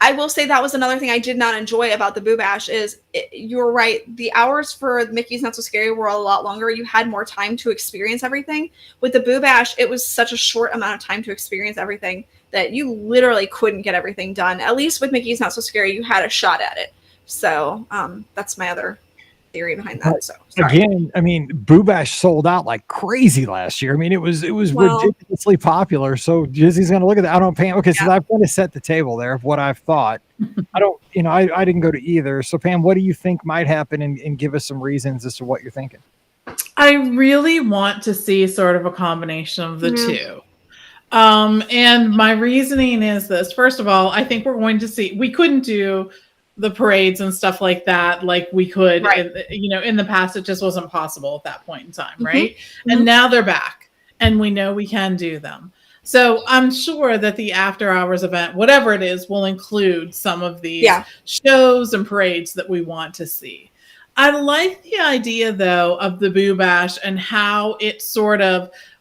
I will say that was another thing I did not enjoy about the Boo Bash is you're right. The hours for Mickey's Not So Scary were a lot longer. You had more time to experience everything. With the Boo Bash, it was such a short amount of time to experience everything that you literally couldn't get everything done. At least with Mickey's Not So Scary, you had a shot at it. So that's my other theory behind that. So sorry. Again, I mean, Boo Bash sold out like crazy last year. I mean, it was ridiculously popular. So Disney's going to look at that. I don't pay. Okay, so I've kind of set the table there of what I've thought. I don't, I didn't go to either. So Pam, what do you think might happen, and give us some reasons as to what you're thinking? I really want to see sort of a combination of the two. And my reasoning is this. First of all, I think we're going to see, we couldn't do the parades and stuff like that like we could in the past. It just wasn't possible at that point in time, right? And now they're back and we know we can do them. So I'm sure that the after hours event, whatever it is, will include some of these shows and parades that we want to see. I like the idea though of the Boo Bash and how it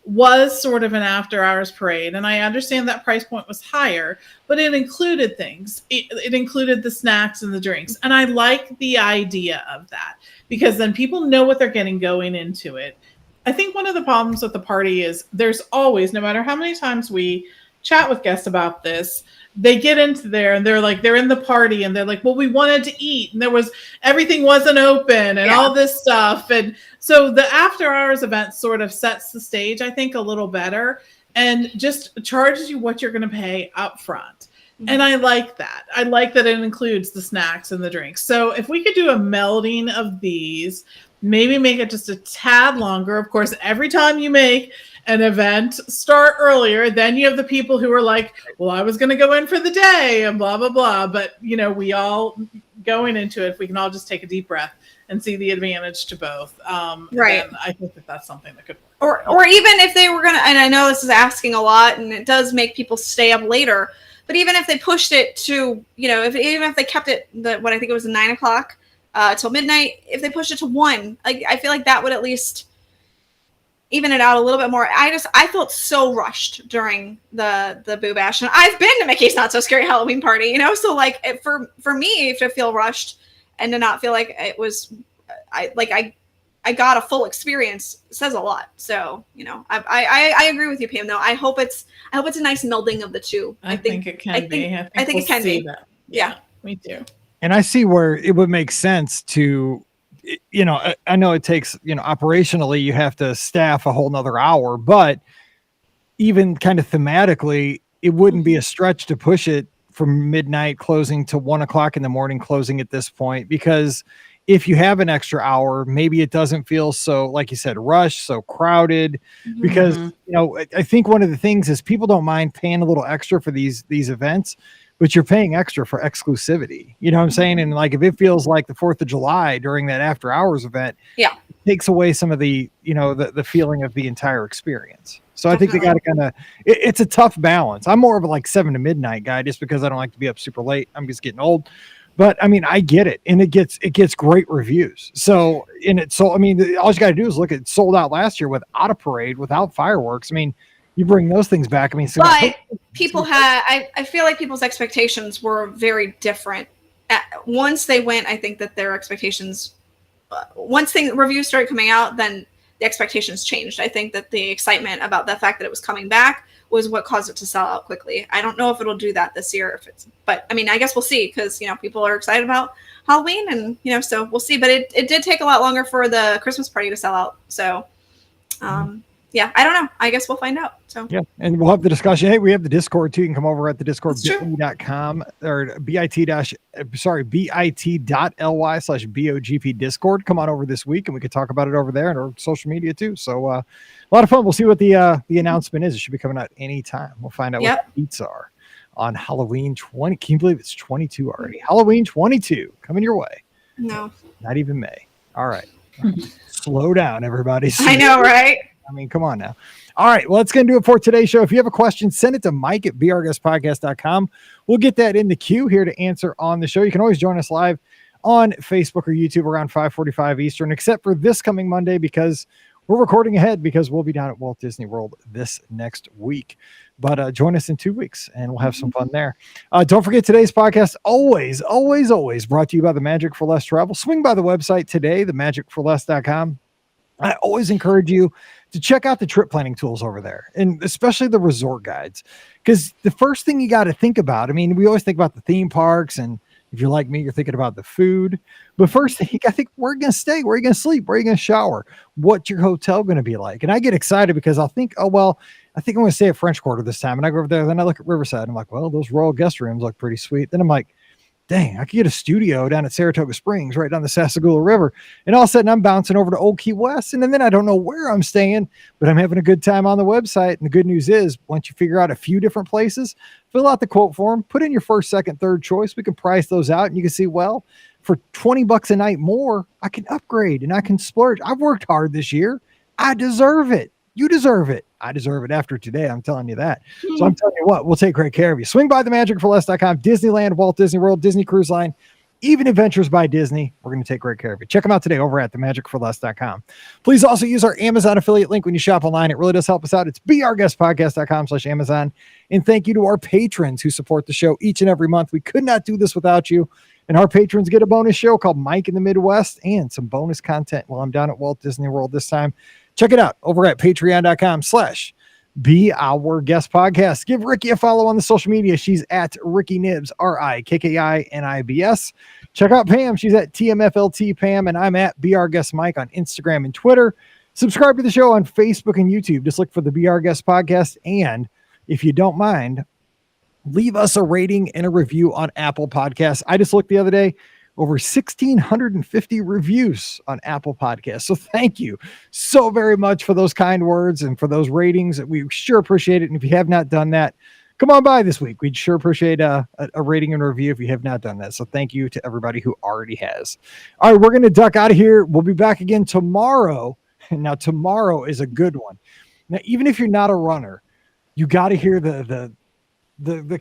was sort of an after hours parade. And I understand that price point was higher, but it included things. It included the snacks and the drinks. And I like the idea of that because then people know what they're getting going into it. I think one of the problems with the party is there's always, no matter how many times we chat with guests about this, they get into there and they're in the party and they're like, well, we wanted to eat and everything wasn't open and all this stuff. And so the after hours event sort of sets the stage, I think, a little better and just charges you what you're going to pay up front. And I like that. I like that it includes the snacks and the drinks. So if we could do a melding of these, maybe make it just a tad longer. Of course, every time you make an event start earlier, then you have the people who are like, well, I was going to go in for the day and blah, blah, blah. But, we all going into it, if we can all just take a deep breath and see the advantage to both. Then I think that that's something that could work. Or even if they were going to, and I know this is asking a lot and it does make people stay up later, but even if they pushed it to, even if they kept it, what I think it was 9 o'clock till midnight, if they pushed it to 1, I feel like that would at least even it out a little bit more. I felt so rushed during the Boo Bash, and I've been to Mickey's Not So Scary Halloween Party, so like for me to feel rushed and to not feel like it was, I got a full experience says a lot. So I agree with you, Pam. Though I hope it's a nice melding of the two. I think it can be. I think it can be. That. Yeah, me too. And I see where it would make sense to. I know it takes, operationally you have to staff a whole nother hour, but even kind of thematically, it wouldn't be a stretch to push it from midnight closing to 1 o'clock in the morning closing at this point, because if you have an extra hour, maybe it doesn't feel so, like you said, rushed, so crowded, because, I think one of the things is people don't mind paying a little extra for these events, but you're paying extra for exclusivity. You know what I'm saying? And like, if it feels like the 4th of July during that after hours event, Yeah. it takes away some of the, the feeling of the entire experience. So I think they got to kind of, it's a tough balance. I'm more of a like 7 to midnight guy just because I don't like to be up super late. I'm just getting old. But I mean, I get it, and it gets great reviews. So all you got to do is look at sold out last year without a parade, without fireworks. I mean, you bring those things back. I mean, but people I feel like people's expectations were very different. Once they went, I think that their expectations, once reviews started coming out, then the expectations changed. I think that the excitement about the fact that it was coming back was what caused it to sell out quickly. I don't know if it'll do that this year. But I mean, I guess we'll see, because people are excited about Halloween, and so we'll see. But it did take a lot longer for the Christmas party to sell out. So, yeah, I don't know. I guess we'll find out. So yeah, and we'll have the discussion. Hey, we have the Discord too. You can come over at the Discord bit.com or bit.ly/BOGP Discord. Come on over this week, and we could talk about it over there and our social media too. So a lot of fun. We'll see what the announcement is. It should be coming out anytime. We'll find out what the beats are on Halloween 20. Can you believe it's 22 already? Halloween 22 coming your way. No, not even May. All right. Slow down, everybody. I know, right? I mean, come on now. All right. Well, that's going to do it for today's show. If you have a question, send it to Mike at beourguestpodcast.com. We'll get that in the queue here to answer on the show. You can always join us live on Facebook or YouTube around 5:45 Eastern, except for this coming Monday, because we're recording ahead, because we'll be down at Walt Disney World this next week. But join us in 2 weeks, and we'll have some fun there. Don't forget, today's podcast, always brought to you by The Magic for Less Travel. Swing by the website today, themagicforless.com. I always encourage you to check out the trip planning tools over there, and especially the resort guides, because the first thing you got to think about, I mean, we always think about the theme parks, and if you're like me, you're thinking about the food. But first thing, you got to think, where are you going to stay? Where are you going to sleep? Where are you going to shower? What's your hotel going to be like? And I get excited because I'll think, oh, well, I think I'm going to stay at French Quarter this time. And I go over there, then I look at Riverside. I'm like, well, those Royal Guest Rooms look pretty sweet. Then I'm like, dang, I could get a studio down at Saratoga Springs, right down the Sassagoula River. And all of a sudden I'm bouncing over to Old Key West. And then I don't know where I'm staying, but I'm having a good time on the website. And the good news is, once you figure out a few different places, fill out the quote form, put in your first, second, third choice. We can price those out, and you can see, well, for $20 a night more, I can upgrade and I can splurge. I've worked hard this year. I deserve it. You deserve it. I deserve it after today. I'm telling you that. So I'm telling you what, we'll take great care of you. Swing by themagicforless.com, Disneyland, Walt Disney World, Disney Cruise Line, even Adventures by Disney. We're going to take great care of you. Check them out today over at themagicforless.com. Please also use our Amazon affiliate link when you shop online. It really does help us out. It's beourguestpodcast.com/Amazon. And thank you to our patrons who support the show each and every month. We could not do this without you. And our patrons get a bonus show called Mike in the Midwest and some bonus content while I'm down at Walt Disney World this time. Check it out over at patreon.com/BeOurGuestPodcast. Give Ricky a follow on the social media. She's at Ricky Nibs, RIKKINIBS. Check out Pam. She's at TMFLT Pam, and I'm at Be Our Guest Mike on Instagram and Twitter. Subscribe to the show on Facebook and YouTube. Just look for the Be Our Guest Podcast. And if you don't mind, leave us a rating and a review on Apple Podcasts. I just looked the other day, over 1,650 reviews on Apple Podcasts. So thank you so very much for those kind words and for those ratings. We sure appreciate it. And if you have not done that, come on by this week. We'd sure appreciate a rating and a review if you have not done that. So thank you to everybody who already has. All right, we're going to duck out of here. We'll be back again tomorrow. Now, tomorrow is a good one. Now, even if you're not a runner, you got to hear the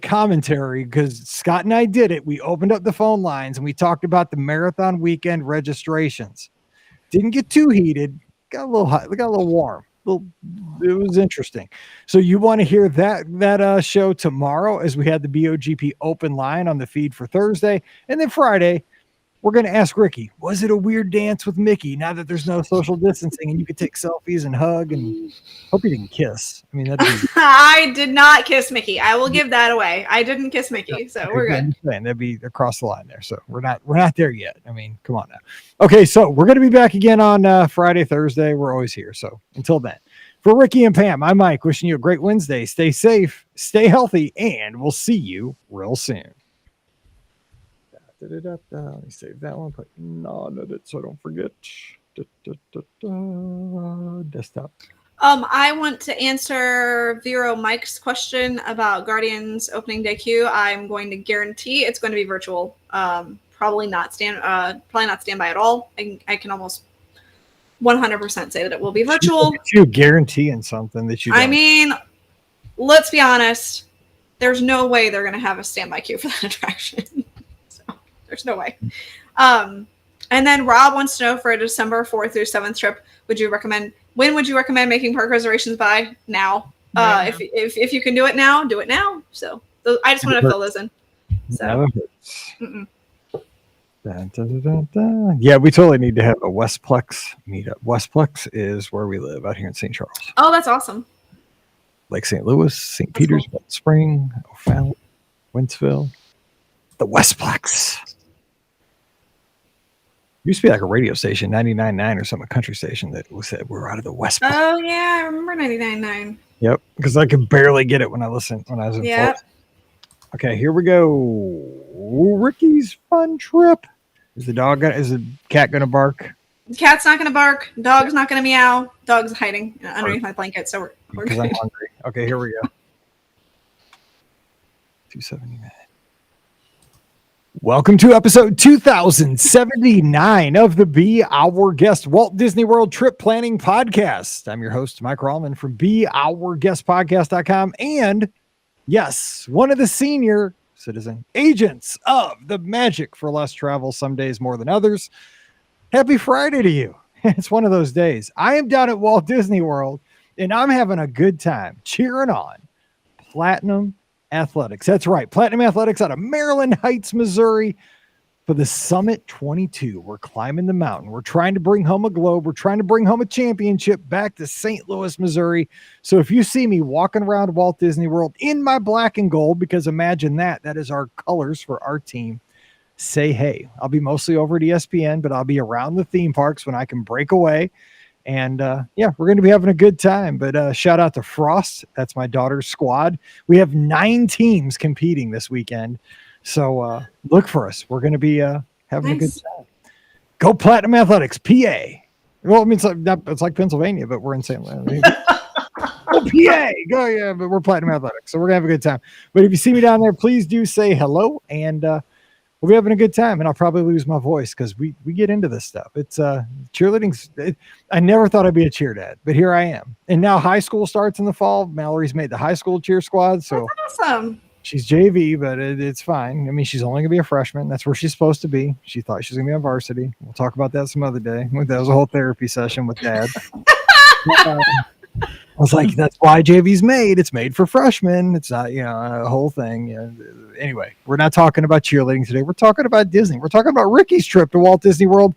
commentary, because Scott and I did it. We opened up the phone lines and we talked about the marathon weekend registrations. Didn't get too heated. Got a little hot. Got a little warm. It was interesting. So you want to hear that show tomorrow, as we had the BOGP open line on the feed for Thursday. And then Friday, we're going to ask Ricky, was it a weird dance with Mickey now that there's no social distancing and you could take selfies and hug? And hope you didn't kiss. I mean, I did not kiss Mickey. I will give that away. I didn't kiss Mickey, so we're good. That'd be across the line there. So we're not there yet. I mean, come on now. Okay, so we're going to be back again on Friday, Thursday. We're always here. So until then, for Ricky and Pam, I'm Mike, wishing you a great Wednesday. Stay safe, stay healthy, and we'll see you real soon. Let me save that one. Put none of it so I don't forget. Desktop. I want to answer Vero Mike's question about Guardians opening day queue. I'm going to guarantee it's going to be virtual. Probably not standby at all. I can almost 100% say that it will be virtual. You guaranteeing something that you don't. I mean, let's be honest. There's no way they're going to have a standby queue for that attraction. So there's no way. And then Rob wants to know for a December 4th through 7th trip, when would you recommend making park reservations by? Now. If you can do it now, do it now. So I just want to fill those in. So. Dun, dun, dun, dun. Yeah, we totally need to have a Westplex meetup. Westplex is where we live out here in St. Charles. Oh, that's awesome. Lake St. Louis, St. Peter's, Belt Spring, O'Fallon, Wentzville. The Westplex. Used to be like a radio station, 99.9 or something, a country station that said we're out of the Westplex. Oh, yeah, I remember 99.9. Yep, because I could barely get it when I was in Florida. Okay, here we go. Ricky's fun trip. Is the cat gonna bark? The cat's not gonna bark. Dog's not gonna meow. Dog's hiding underneath my blanket, so we're because I'm hungry. Okay, here we go. 279. Welcome to episode 2079 of the Be Our Guest Walt Disney World Trip Planning Podcast. I'm your host, Mike Rallman from BeOurGuestPodcast.com, and yes, one of the senior citizen agents of the Magic for Less Travel, some days more than others. Happy Friday to you. It's one of those days. I am down at Walt Disney World, and I'm having a good time cheering on Platinum Athletics. That's right. Platinum Athletics out of Maryland Heights, Missouri for the Summit 22. We're climbing the mountain. We're trying to bring home a globe. We're trying to bring home a championship back to St. Louis, Missouri. So if you see me walking around Walt Disney World in my black and gold, because imagine that is our colors for our team, say hey. I'll be mostly over at ESPN, but I'll be around the theme parks when I can break away. And we're going to be having a good time. But shout out to Frost. That's my daughter's squad. We have 9 teams competing this weekend. So look for us. We're going to be having a good time. Go Platinum Athletics, PA. Well, I mean, it's like Pennsylvania, but we're in St. Louis. PA. Go, yeah, but we're Platinum Athletics. So we're going to have a good time. But if you see me down there, please do say hello. And we'll be having a good time. And I'll probably lose my voice because we get into this stuff. It's cheerleading. I never thought I'd be a cheer dad, but here I am. And now high school starts in the fall. Mallory's made the high school cheer squad. So that's awesome. She's JV, but it's fine. I mean, she's only going to be a freshman. That's where she's supposed to be. She thought she was going to be on varsity. We'll talk about that some other day. That was a whole therapy session with Dad. I was like, that's why JV's made. It's made for freshmen. It's not, a whole thing. Anyway, we're not talking about cheerleading today. We're talking about Disney. We're talking about Ricky's trip to Walt Disney World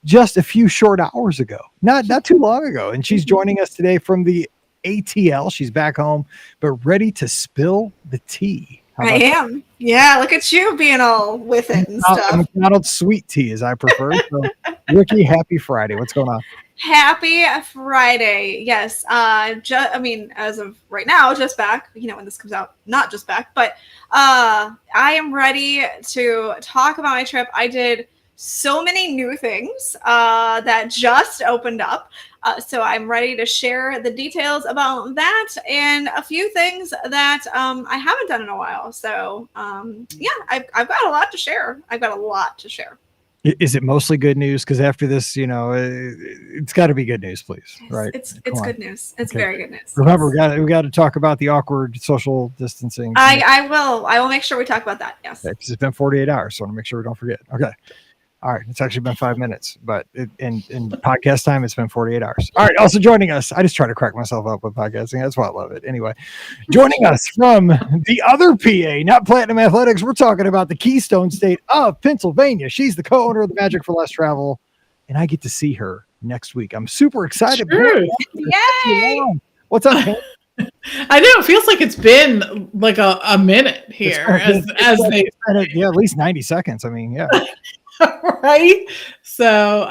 just a few short hours ago. Not too long ago. And she's joining us today from the ATL. She's back home, but ready to spill the tea. I am. Yeah, look at you being all with it and stuff. McDonald's sweet tea, as I prefer. So, Ricky, happy Friday. What's going on? Happy Friday. Yes. As of right now, just back, when this comes out, not just back, but I am ready to talk about my trip. I did so many new things that just opened up. So I'm ready to share the details about that and a few things that I haven't done in a while. So I've got a lot to share. Is it mostly good news? Because after this, it's got to be good news, please. Right? It's good news. It's very good news. Remember, we got to talk about the awkward social distancing. I will make sure we talk about that. Yes. Because it's been 48 hours, so I want to make sure we don't forget. Okay. All right. It's actually been 5 minutes, but in podcast time, it's been 48 hours. All right. Also joining us, I just try to crack myself up with podcasting. That's why I love it. Anyway, joining us from the other PA, not Platinum Athletics, we're talking about the Keystone State of Pennsylvania. She's the co-owner of the Magic for Less Travel, and I get to see her next week. I'm super excited. Sure. Yay! What's up, man? I know it feels like it's been like a minute here, at least 90 seconds. I mean, yeah. Right. So,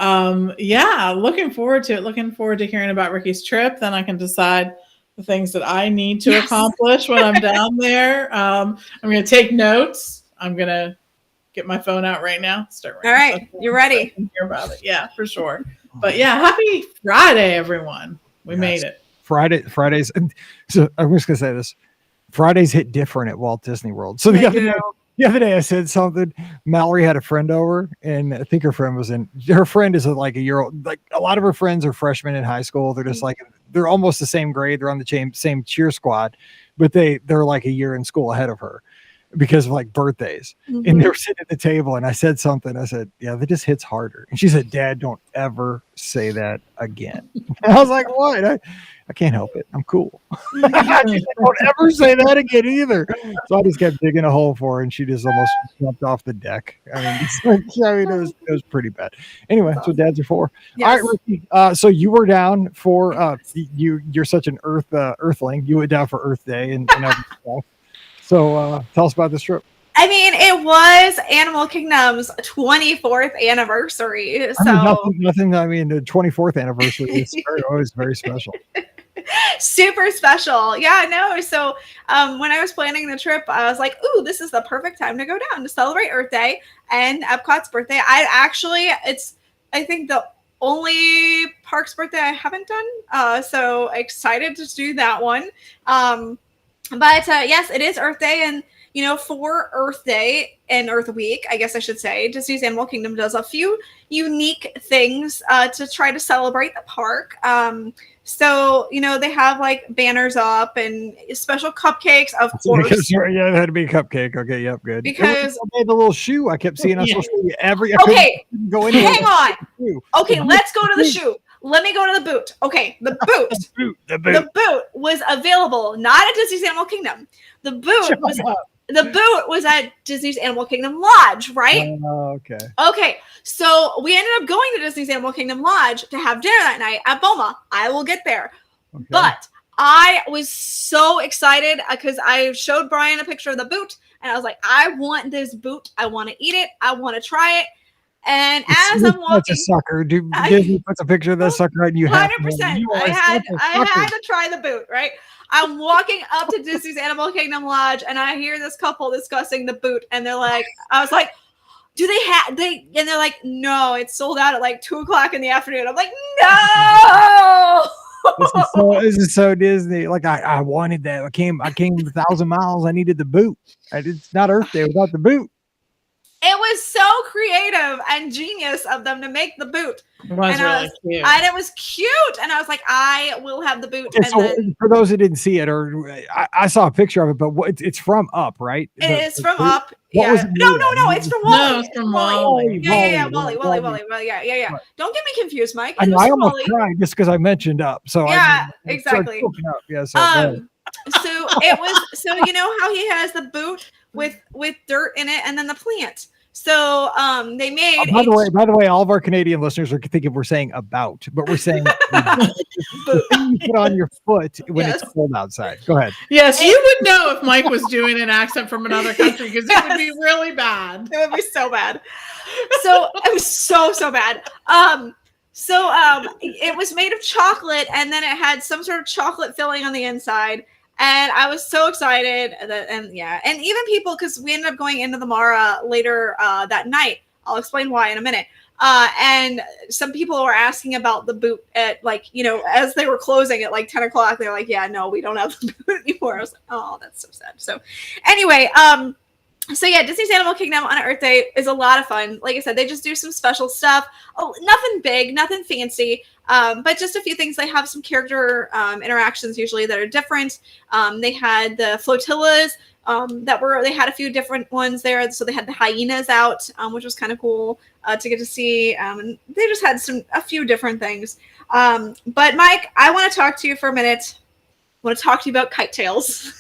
looking forward to it. Looking forward to hearing about Ricky's trip. Then I can decide the things that I need to accomplish when I'm down there. I'm going to take notes. I'm going to get my phone out right now. All right. You're ready. Hear about it. Yeah, for sure. But yeah, happy Friday, everyone. We made it. Fridays. And so I'm just gonna say this: Fridays hit different at Walt Disney World. So the other day I said something. Mallory had a friend over, and I think her friend is like a year old. Like a lot of her friends are freshmen in high school. They're just like they're almost the same grade. They're on the same cheer squad, but they're like a year in school ahead of her because of like birthdays. Mm-hmm. And they were sitting at the table, and I said something. I said, "Yeah, that just hits harder." And she said, "Dad, don't ever say that again." And I was like, "What? I can't help it. I'm cool." I said, "Don't ever say that again either." So I just kept digging a hole for her, and she just almost jumped off the deck. I mean, it was pretty bad. Anyway, that's what dads are for. Yes. All right, Ricky. So you were down for you're such an earthling. You went down for Earth Day and other stuff. So tell us about this trip. I mean, it was Animal Kingdom's 24th anniversary. So Nothing. I mean, the 24th anniversary is always very special. Super special. Yeah, no. So when I was planning the trip, I was like, ooh, this is the perfect time to go down to celebrate Earth Day and Epcot's birthday. It's I think the only park's birthday I haven't done. So excited to do that one. But yes, it is Earth Day, and for Earth Day and Earth Week, I guess I should say, Disney's Animal Kingdom does a few unique things to try to celebrate the park. So, they have like banners up and special cupcakes, of course. Yeah, it had to be a cupcake. Okay, yep, good. Because the little shoe I kept seeing on social media go hang on. Okay, let's go to the shoe. Let me go to the boot. Okay, the boot. The boot was available not at Disney's Animal Kingdom. The boot was at Disney's Animal Kingdom Lodge, right? Okay. Okay, so we ended up going to Disney's Animal Kingdom Lodge to have dinner that night at Boma. I will get there. Okay. But I was so excited because I showed Brian a picture of the boot, and I was like, I want this boot. I want to eat it. I want to try it. And as I'm walking, such a sucker. Disney puts a picture of that sucker right, and you have 100%. I had to try the boot, right? I'm walking up to Disney's Animal Kingdom Lodge, and I hear this couple discussing the boot, and they're like, I was like, do they have and they're like, no, it's sold out at like 2:00 in the afternoon. I'm like, no. This is so Disney. Like I wanted that. I came 1,000 miles. I needed the boot. It's not Earth Day without the boot. It was so creative and genius of them to make the boot. It was really cute. And it was cute. And I was like, I will have the boot. Yeah, so for those who didn't see it, or I saw a picture of it, but it's from Up, right? It is from Up. Yeah. No, it's from Wally. No, it's from Wally. Yeah. Wally. Yeah. Don't get me confused, Mike. I almost cried just because I mentioned Up. So yeah, exactly. Yeah. So it was. So you know how he has the boot with dirt in it, and then the plant. So they made. By the way, all of our Canadian listeners are thinking we're saying about, but we're saying the thing you put on your foot when it's cold outside. Go ahead. Yes, you would know if Mike was doing an accent from another country because it would be really bad. It would be so bad. So it was so bad. It was made of chocolate, and then it had some sort of chocolate filling on the inside. And I was so excited and even people, because we ended up going into the Mara later that night. I'll explain why in a minute. And some people were asking about the boot at as they were closing at like 10:00. They're like, yeah, no, we don't have the boot anymore. I was like, oh, that's so sad. So anyway, Disney's Animal Kingdom on Earth Day is a lot of fun. Like I said, they just do some special stuff. Oh, nothing big, nothing fancy. But just a few things. They have some character interactions usually that are different. They had the flotillas they had a few different ones there. So they had the hyenas out, which was kind of cool to get to see. And they just had a few different things. But Mike, I want to talk to you for a minute. I want to talk to you about kite tails.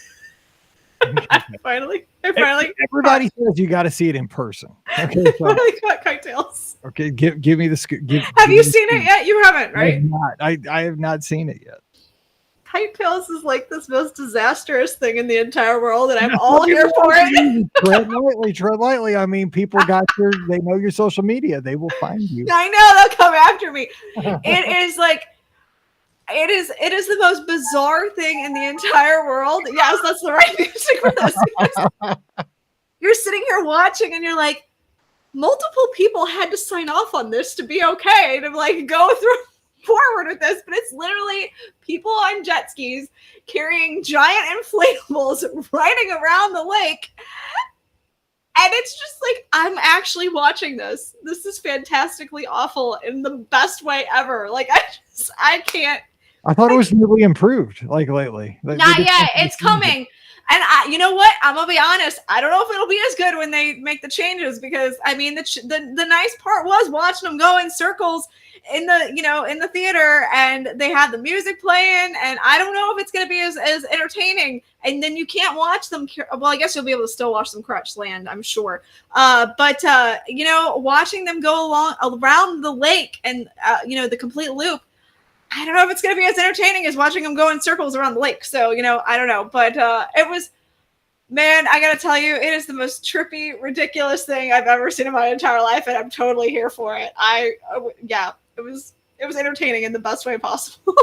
Finally. Everybody says you got to see it in person. Okay, so, finally got kite tails. Okay, give me the scoop. Have you seen it yet? You haven't, right? I have not seen it yet. Kite tails is like this most disastrous thing in the entire world, and I'm all here for it. Tread lightly. I mean, people they know your social media. They will find you. I know, they'll come after me. It is the most bizarre thing in the entire world. Yes, that's the right music for this. You're sitting here watching, and you're like, multiple people had to sign off on this to be okay to like go forward with this, but it's literally people on jet skis carrying giant inflatables riding around the lake. And it's just like, I'm actually watching this. This is fantastically awful in the best way ever. Like, I can't. I thought it was really improved, like lately. Not yet. It's coming. And you know what? I'm gonna be honest. I don't know if it'll be as good when they make the changes, because I mean, the nice part was watching them go in circles in the theater, and they had the music playing. And I don't know if it's gonna be as entertaining. And then you can't watch them. Well, I guess you'll be able to still watch them crutch land, I'm sure. But watching them go around the lake and the complete loop. I don't know if it's going to be as entertaining as watching them go in circles around the lake. So, I don't know. But it was, man, I got to tell you, it is the most trippy, ridiculous thing I've ever seen in my entire life. And I'm totally here for it. It was entertaining in the best way possible.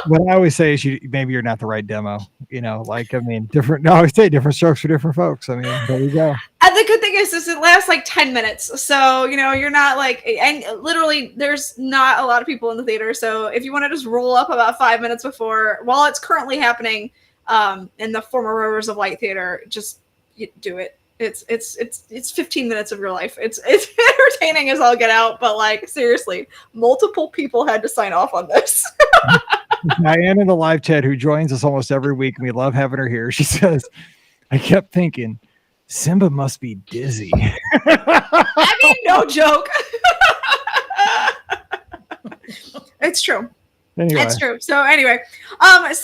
What I always say is maybe you're not the right demo. Different. No, I always say different strokes for different folks. I mean, there you go. And the good thing is it lasts like 10 minutes. So, you're not like, and literally there's not a lot of people in the theater. So if you want to just roll up about 5 minutes before, while it's currently happening in the former Rivers of Light Theater, just do it. It's 15 minutes of your life. It's entertaining as all get out, but like, seriously, multiple people had to sign off on this. Diane in the live chat, who joins us almost every week, and we love having her here. She says, I kept thinking, Simba must be dizzy. I mean, no joke. It's true. Anyway. It's true. So anyway, that's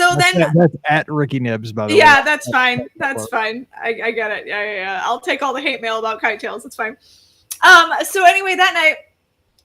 at Ricky Nibs, by the way. Yeah, that's fine. That's fine. I get it. Yeah. I'll take all the hate mail about kite tails. It's fine. So anyway, that night,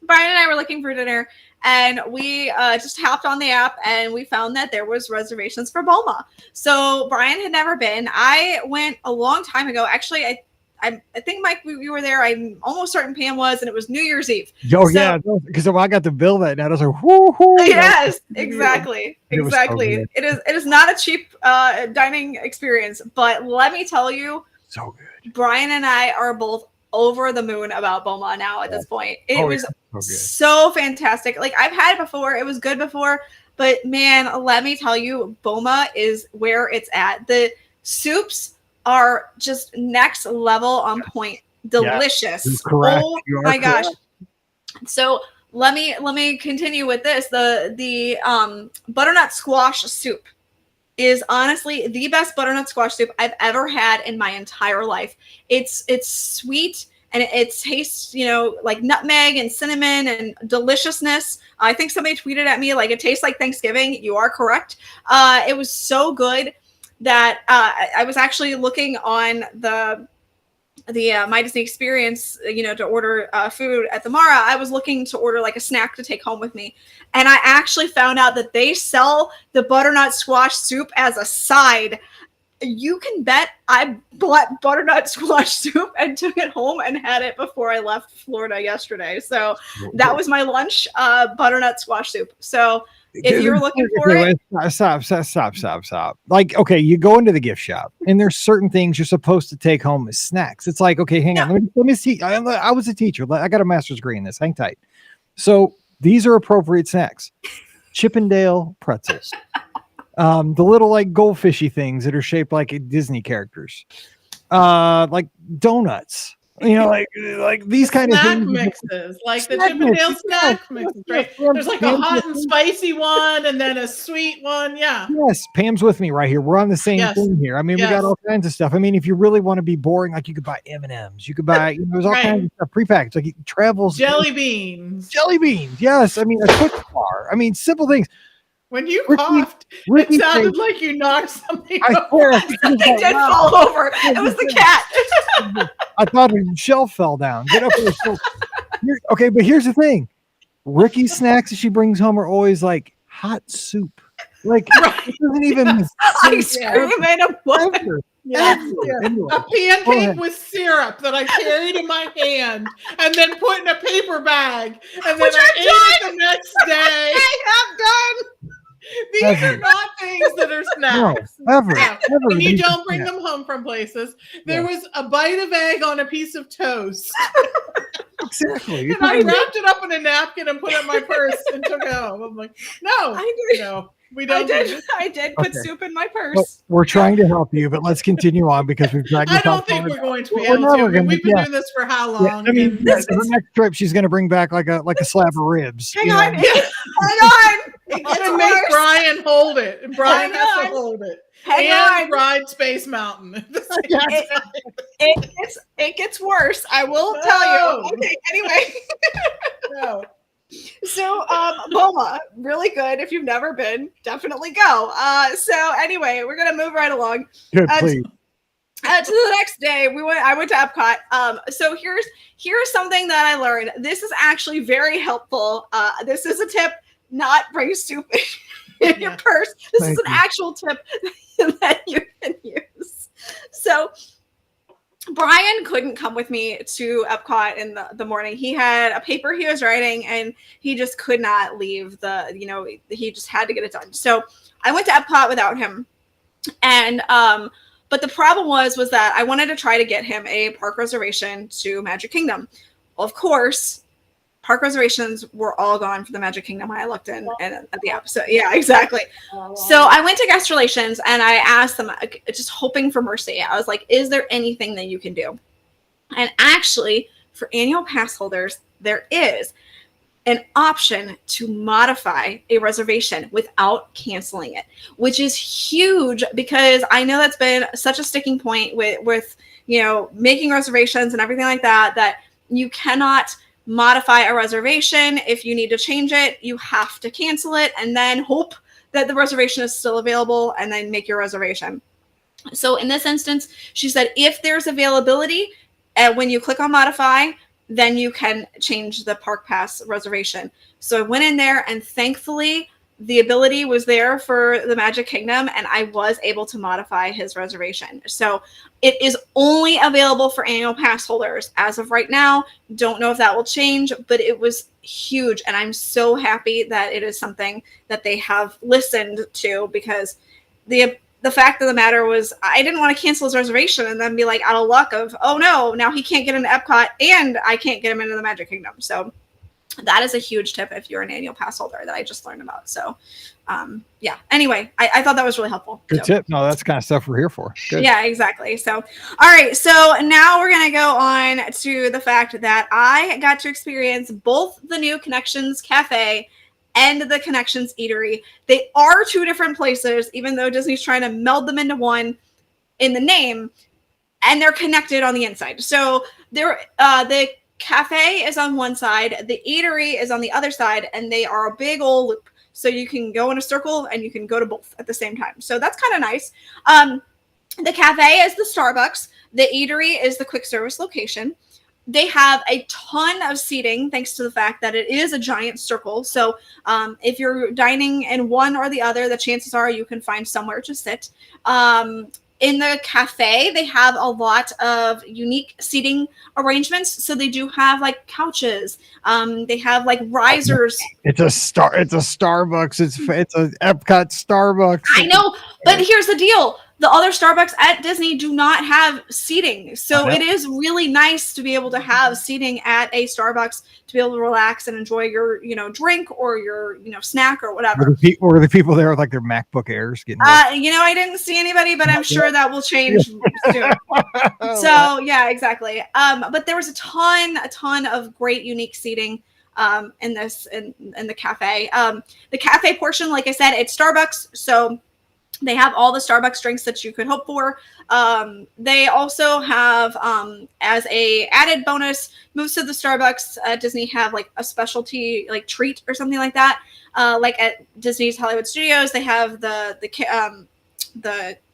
Brian and I were looking for dinner, and we just hopped on the app, and we found that there was reservations for BOMA. So Brian had never been. I went a long time ago. Actually, I think, Mike, we were there. I'm almost certain Pam was, and it was New Year's Eve. Yeah, because I got the bill that night. I was like, whoo. Yes, exactly. Exactly. It is not a cheap dining experience, but let me tell you, so good. Brian and I are both over the moon about BOMA now at this point. It was so fantastic. Like, I've had it before. It was good before, but man, let me tell you, BOMA is where it's at. The soups are just next level on point. Delicious. Yes, correct. Oh my gosh. So let me continue with this. The butternut squash soup is honestly the best butternut squash soup I've ever had in my entire life. It's sweet, and it tastes, like nutmeg and cinnamon and deliciousness. I think somebody tweeted at me, like, it tastes like Thanksgiving. You are correct. It was so good that I was actually looking on the My Disney Experience, to order food at the Mara. I was looking to order like a snack to take home with me. And I actually found out that they sell the butternut squash soup as a side. You can bet I bought butternut squash soup and took it home and had it before I left Florida yesterday. So that was my lunch, butternut squash soup. So if you're looking for it. Stop. Like, okay, you go into the gift shop, and there's certain things you're supposed to take home as snacks. It's like, okay, hang on. Let me see. I was a teacher. I got a master's degree in this. Hang tight. So these are appropriate snacks. Chippendale pretzels. The little like goldfishy things that are shaped like Disney characters. Like donuts. Like these kind of things. Mixes, like the Chippendale snack mixes, right? There's like a hot and spicy one, and then a sweet one. Yeah. Yes, Pam's with me right here. We're on the same thing here. I mean, we got all kinds of stuff. I mean, if you really want to be boring, like you could buy M&Ms. You could buy, there's all kinds of stuff prepackaged. Like it travels. Jelly beans. Yes. I mean, a Cookie bar. I mean, simple things. When you coughed, it sounded like you knocked something over. Something did fall over. It was the cat. I thought a shelf fell down. Get up there. Okay, but here's the thing. Ricky's snacks that she brings home are always like hot soup. Like, it doesn't even ice cream in a water. Anyway, a pancake with syrup that I carried in my hand and then put in a paper bag, and then I ate it the next day. I have done. These are not things that are snacks. ever. And you don't bring them home from places. There was a bite of egg on a piece of toast. Exactly. And I wrapped it up in a napkin and put it in my purse and took it home. I'm like, no, we don't. I did put soup in my purse. Well, we're trying to help you, but let's continue on because we've dragged. I don't think we're going to be able to. We've been doing this for how long? The next trip she's going to bring back like a slab of ribs. Hang on. I'm gonna make Brian hold it, and Brian has to hold it. Ride Space Mountain. It gets worse. I will tell you. Okay. Anyway. No. So, Boma, really good. If you've never been, definitely go. So anyway, we're gonna move right along. Good, please. To the next day, I went to Epcot. So here's something that I learned. This is actually very helpful. This is a tip. Not bring soup in your purse. This is an actual tip that you can use. So Brian couldn't come with me to Epcot in the morning. He had a paper he was writing and he just could not leave he just had to get it done. So I went to Epcot without him. And, but the problem was that I wanted to try to get him a park reservation to Magic Kingdom. Well, of course, park reservations were all gone for the Magic Kingdom when I looked in and at the app. So yeah, exactly. So I went to guest relations and I asked them, just hoping for mercy. I was like, is there anything that you can do? And actually, for annual pass holders, there is an option to modify a reservation without canceling it, which is huge because I know that's been such a sticking point with making reservations and everything like that you cannot modify a reservation. If you need to change it, you have to cancel it and then hope that the reservation is still available and then make your reservation. So in this instance, she said, if there's availability, when you click on modify, then you can change the park pass reservation. So I went in there and thankfully the ability was there for the Magic Kingdom and I was able to modify his reservation. So it is only available for annual pass holders as of right now. Don't know if that will change, but it was huge. And I'm so happy that it is something that they have listened to because the fact of the matter was I didn't want to cancel his reservation and then be like out of luck of, oh no, now he can't get into Epcot and I can't get him into the Magic Kingdom. So that is a huge tip if you're an annual pass holder that I just learned about. So, yeah. Anyway, I thought that was really helpful. Good tip. No, that's the kind of stuff we're here for. Good. Yeah, exactly. So, all right. So now we're going to go on to the fact that I got to experience both the new Connections Cafe and the Connections Eatery. They are two different places, even though Disney's trying to meld them into one in the name, and they're connected on the inside. So the cafe is on one side, the eatery is on the other side, and they are a big old loop. So you can go in a circle and you can go to both at the same time. So that's kind of nice. The cafe is the Starbucks. The eatery is the quick service location. They have a ton of seating thanks to the fact that it is a giant circle. So if you're dining in one or the other, the chances are you can find somewhere to sit. In the cafe, they have a lot of unique seating arrangements. So they do have like couches. They have like risers. It's a Starbucks. It's a Epcot Starbucks. I know, but here's the deal. The other Starbucks at Disney do not have seating. So it is really nice to be able to have seating at a Starbucks to be able to relax and enjoy your, drink or your, snack or whatever. Were the people there with like their MacBook Airs getting I didn't see anybody, but I'm sure that will change soon. So yeah, exactly. But there was a ton of great unique seating in the cafe. The cafe portion, like I said, it's Starbucks. So they have all the Starbucks drinks that you could hope for. They also have, as a added bonus, most of the Starbucks at Disney have like a specialty like treat or something like that. Like at Disney's Hollywood Studios, they have the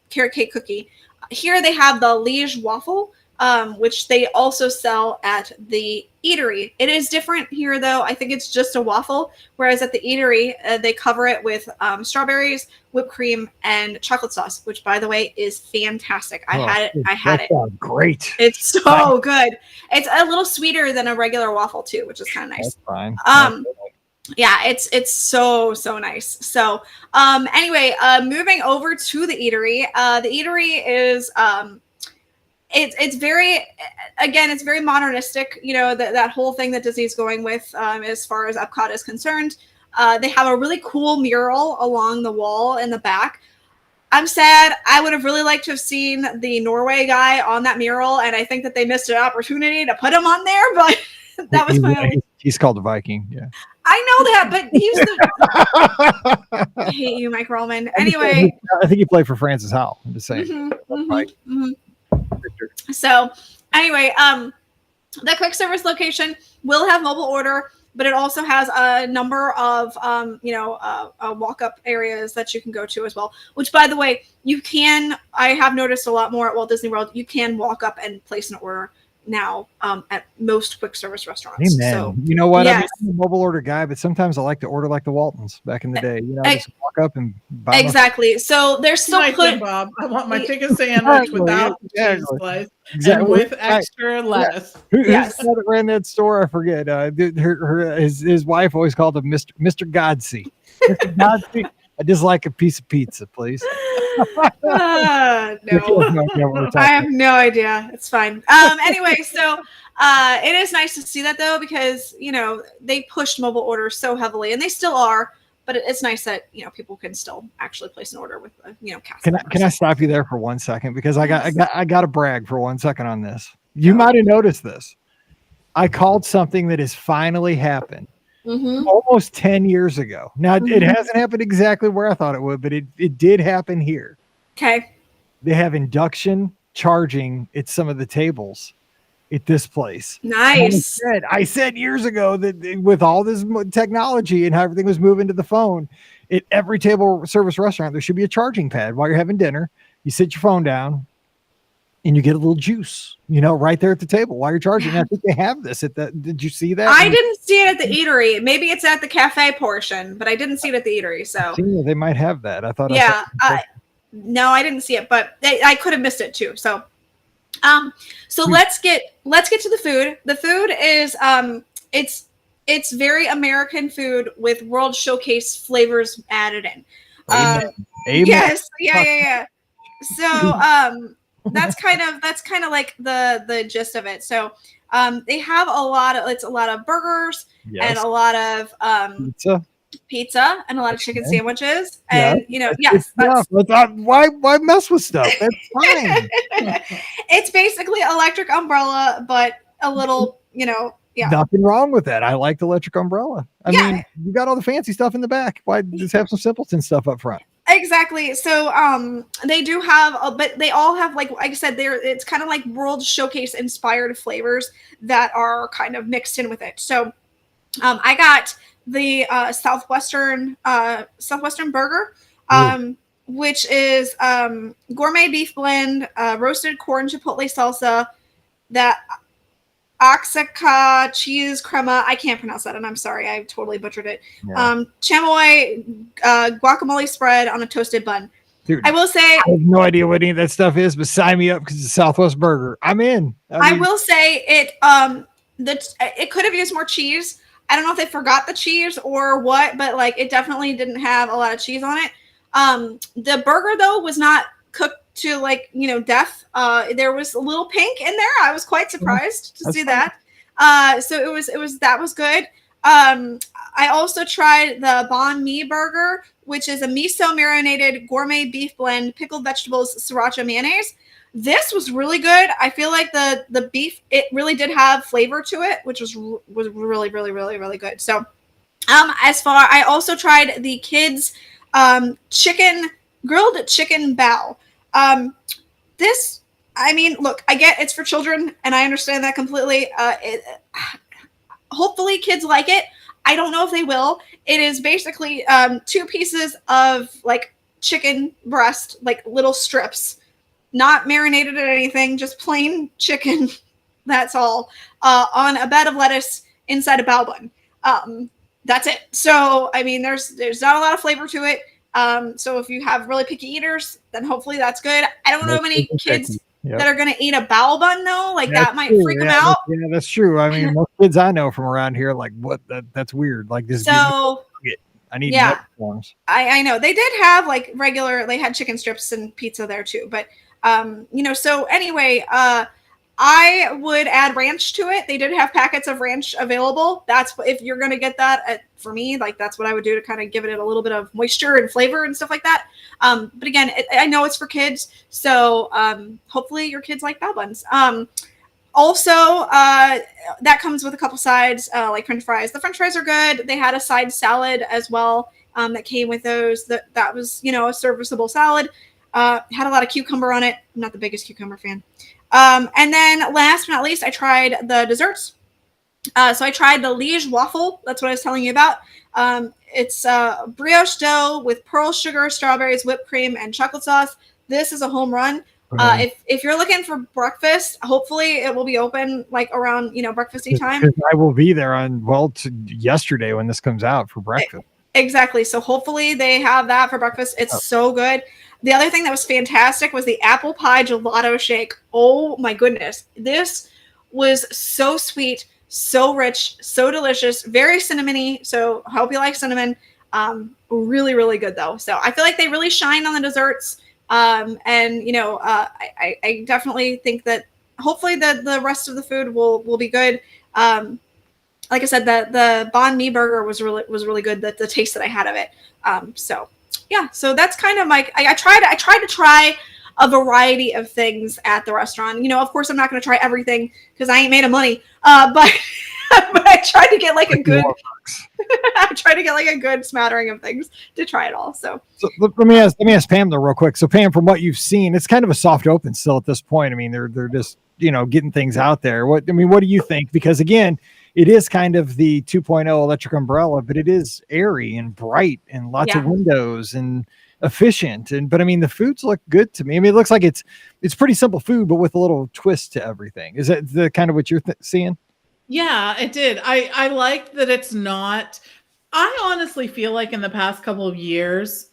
carrot cake cookie. Here they have the Liege waffle, which they also sell at the eatery. It is different here, though. I think it's just a waffle, whereas at the eatery, they cover it with strawberries, whipped cream, and chocolate sauce, which, by the way, is fantastic. I had it. Great. It's so good. It's a little sweeter than a regular waffle, too, which is kind of nice. That's fine. Yeah, it's so nice. So anyway, moving over to the eatery. The eatery is it's very, again, it's very modernistic, you know, that whole thing that Disney's going with as far as Epcot is concerned. They have a really cool mural along the wall in the back. I'm sad. I would have really liked to have seen the Norway guy on that mural, and I think that they missed an opportunity to put him on there, but that was my only... He's called the Viking, yeah. I know that, but he's the... I hate you, Mike Rollman. Anyway. I think he played for Francis Howell. I'm just saying. So anyway, the quick service location will have mobile order, but it also has a number of, walk-up areas that you can go to as well, which, by the way, I have noticed a lot more at Walt Disney World, you can walk up and place an order now at most quick service restaurants. Amen. So, you know what? Yes. I'm a mobile order guy, but sometimes I like to order like the Waltons back in the day. You know, just walk up and buy. Exactly. So they're still Bob. I want my chicken sandwich without cheese slice and with extra lettuce. Who that ran that store? I forget. His wife always called him Mr. Godsey. Mr. Godsey, I just like a piece of pizza, please. No, I have no idea. It's fine. Anyway, so it is nice to see that, though, because, you know, they pushed mobile orders so heavily, and they still are, but it's nice that, you know, people can still actually place an order with, cast. Can I stop you there for 1 second? Because I got to brag for 1 second on this. You might have noticed this. I called something that has finally happened. Almost 10 years ago. Now, it hasn't happened exactly where I thought it would, but it did happen here. Okay. They have induction charging at some of the tables at this place. Nice. I said years ago that with all this technology and how everything was moving to the phone, at every table service restaurant, there should be a charging pad while you're having dinner. You sit your phone down and you get a little juice, you know, right there at the table while you're charging. I think they have this did you see that? I didn't see it at the eatery. Maybe it's at the cafe portion, but I didn't see it at the eatery. So they might have that. I thought. Yeah. No, I didn't see it, but I could have missed it too. So, let's get to the food. The food is, it's very American food with World Showcase flavors added in. Amen. Yes. Yeah. So, that's kind of like the gist of it. So they have a lot of burgers and a lot of pizza and a lot of chicken sandwiches and why mess with stuff? That's fine. It's basically Electric Umbrella, but a little, nothing wrong with that. I like the Electric Umbrella. I mean, you got all the fancy stuff in the back. Why just have some simpleton stuff up front? Exactly. So they do have, but they all have, like I said, it's kind of like World Showcase inspired flavors that are kind of mixed in with it. So I got the Southwestern Burger, which is gourmet beef blend, roasted corn chipotle salsa, that Oaxaca cheese crema. I can't pronounce that, and I'm sorry, I totally butchered it. Yeah. Chamoy guacamole spread on a toasted bun. Dude, I will say I have no idea what any of that stuff is, but sign me up because it's Southwest Burger. I'm in. I will say it. It could have used more cheese. I don't know if they forgot the cheese or what, but like it definitely didn't have a lot of cheese on it. The burger though was not cooked to death. There was a little pink in there. I was quite surprised to see that. So that was good. I also tried the banh mi burger, which is a miso marinated gourmet beef blend, pickled vegetables, sriracha mayonnaise. This was really good. I feel like the beef, it really did have flavor to it, which was really, really, really, really good. So, I also tried the kids grilled chicken bao. Look, I get it's for children and I understand that completely. Hopefully kids like it. I don't know if they will. It is basically 2 pieces of like chicken breast, like little strips, not marinated or anything, just plain chicken. That's all on a bed of lettuce inside a bao bun. That's it. So, I mean, there's not a lot of flavor to it. So if you have really picky eaters, then hopefully that's good. I don't know how many kids. Yep. that are going to eat a bowel bun though. Like That's that might true. freak them Yeah, out. that's true. I mean, most kids I know from around here, like, what? That's weird. Like, this. So I need yeah, nut forms. I know they did have like regular. They had chicken strips and pizza there too. But so anyway, I would add ranch to it. They did have packets of ranch available. That's if you're going to get that for me, like that's what I would do to kind of give it a little bit of moisture and flavor and stuff like that. But again, I know it's for kids. So hopefully your kids like bao buns. Also, that comes with a couple sides, like French fries. The French fries are good. They had a side salad as well that came with those. That was, a serviceable salad. Had a lot of cucumber on it. I'm not the biggest cucumber fan. And then last but not least, I tried the desserts. So I tried the Liege waffle. That's what I was telling you about. It's brioche dough with pearl sugar, strawberries, whipped cream, and chocolate sauce. This is a home run. If you're looking for breakfast, hopefully it will be open like around, breakfasty time. I will be there yesterday when this comes out for breakfast. Exactly. So hopefully they have that for breakfast. It's so good. The other thing that was fantastic was the apple pie gelato shake. Oh my goodness. This was so sweet, so rich, so delicious, very cinnamony. So I hope you like cinnamon. Really, really good though. So I feel like they really shine on the desserts. I definitely think that hopefully the rest of the food will be good. Like I said, the banh mi burger was really good. The taste that I had of it. So that's kind of my. I tried to try a variety of things at the restaurant. Of course, I'm not going to try everything because I ain't made of money. But I tried to get like a good. I tried to get like a good smattering of things to try it all. So let me ask Pam though real quick. So Pam, from what you've seen, it's kind of a soft open still at this point. I mean, they're just getting things out there. What do you think? Because again, it is kind of the 2.0 electric umbrella, but it is airy and bright and lots of windows and efficient. But I mean, the foods look good to me. I mean, it looks like it's pretty simple food, but with a little twist to everything. Is that the kind of what you're seeing? Yeah, it did. I like that it's not. I honestly feel like in the past couple of years,